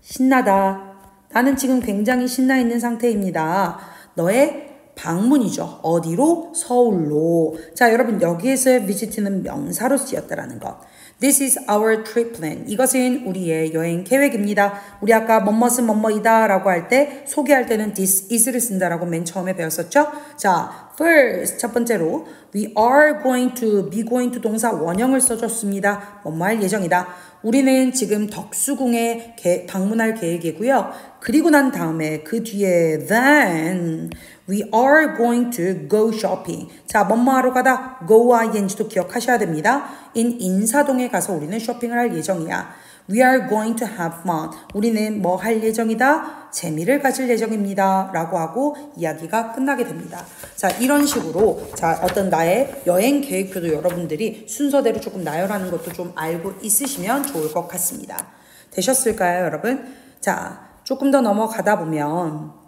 신나다. 나는 지금 굉장히 신나 있는 상태입니다. 너의 방문이죠. 어디로? 서울로. 자, 여러분 여기에서의 visit는 명사로 쓰였다라는 것. This is our trip plan. 이것은 우리의 여행 계획입니다. 우리 아까 뭐뭐은 뭐뭐이다 라고 할 때 소개할 때는 this is를 쓴다라고 맨 처음에 배웠었죠. 자, first 첫 번째로 we are going to, be going to 동사 원형을 써줬습니다. 뭐뭐 할 예정이다. 우리는 지금 덕수궁에 방문할 계획이고요. 그리고 난 다음에 그 뒤에 then we are going to go shopping. 자, 뭐뭐 하러 가다 go와 ing도 기억하셔야 됩니다. 인사동에 가서 우리는 쇼핑을 할 예정이야. We are going to have fun. 우리는 뭐 할 예정이다? 재미를 가질 예정입니다. 라고 하고 이야기가 끝나게 됩니다. 자, 이런 식으로 자, 어떤 나의 여행 계획표도 여러분들이 순서대로 조금 나열하는 것도 좀 알고 있으시면 좋을 것 같습니다. 되셨을까요, 여러분? 자, 조금 더 넘어가다 보면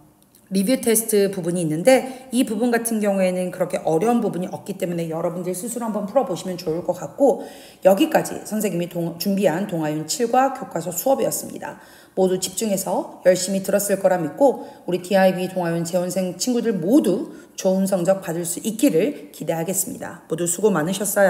리뷰 테스트 부분이 있는데 이 부분 같은 경우에는 그렇게 어려운 부분이 없기 때문에 여러분들 스스로 한번 풀어보시면 좋을 것 같고 여기까지 선생님이 준비한 동아윤 7과 교과서 수업이었습니다. 모두 집중해서 열심히 들었을 거라 믿고 우리 DIB 동아윤 재원생 친구들 모두 좋은 성적 받을 수 있기를 기대하겠습니다. 모두 수고 많으셨어요.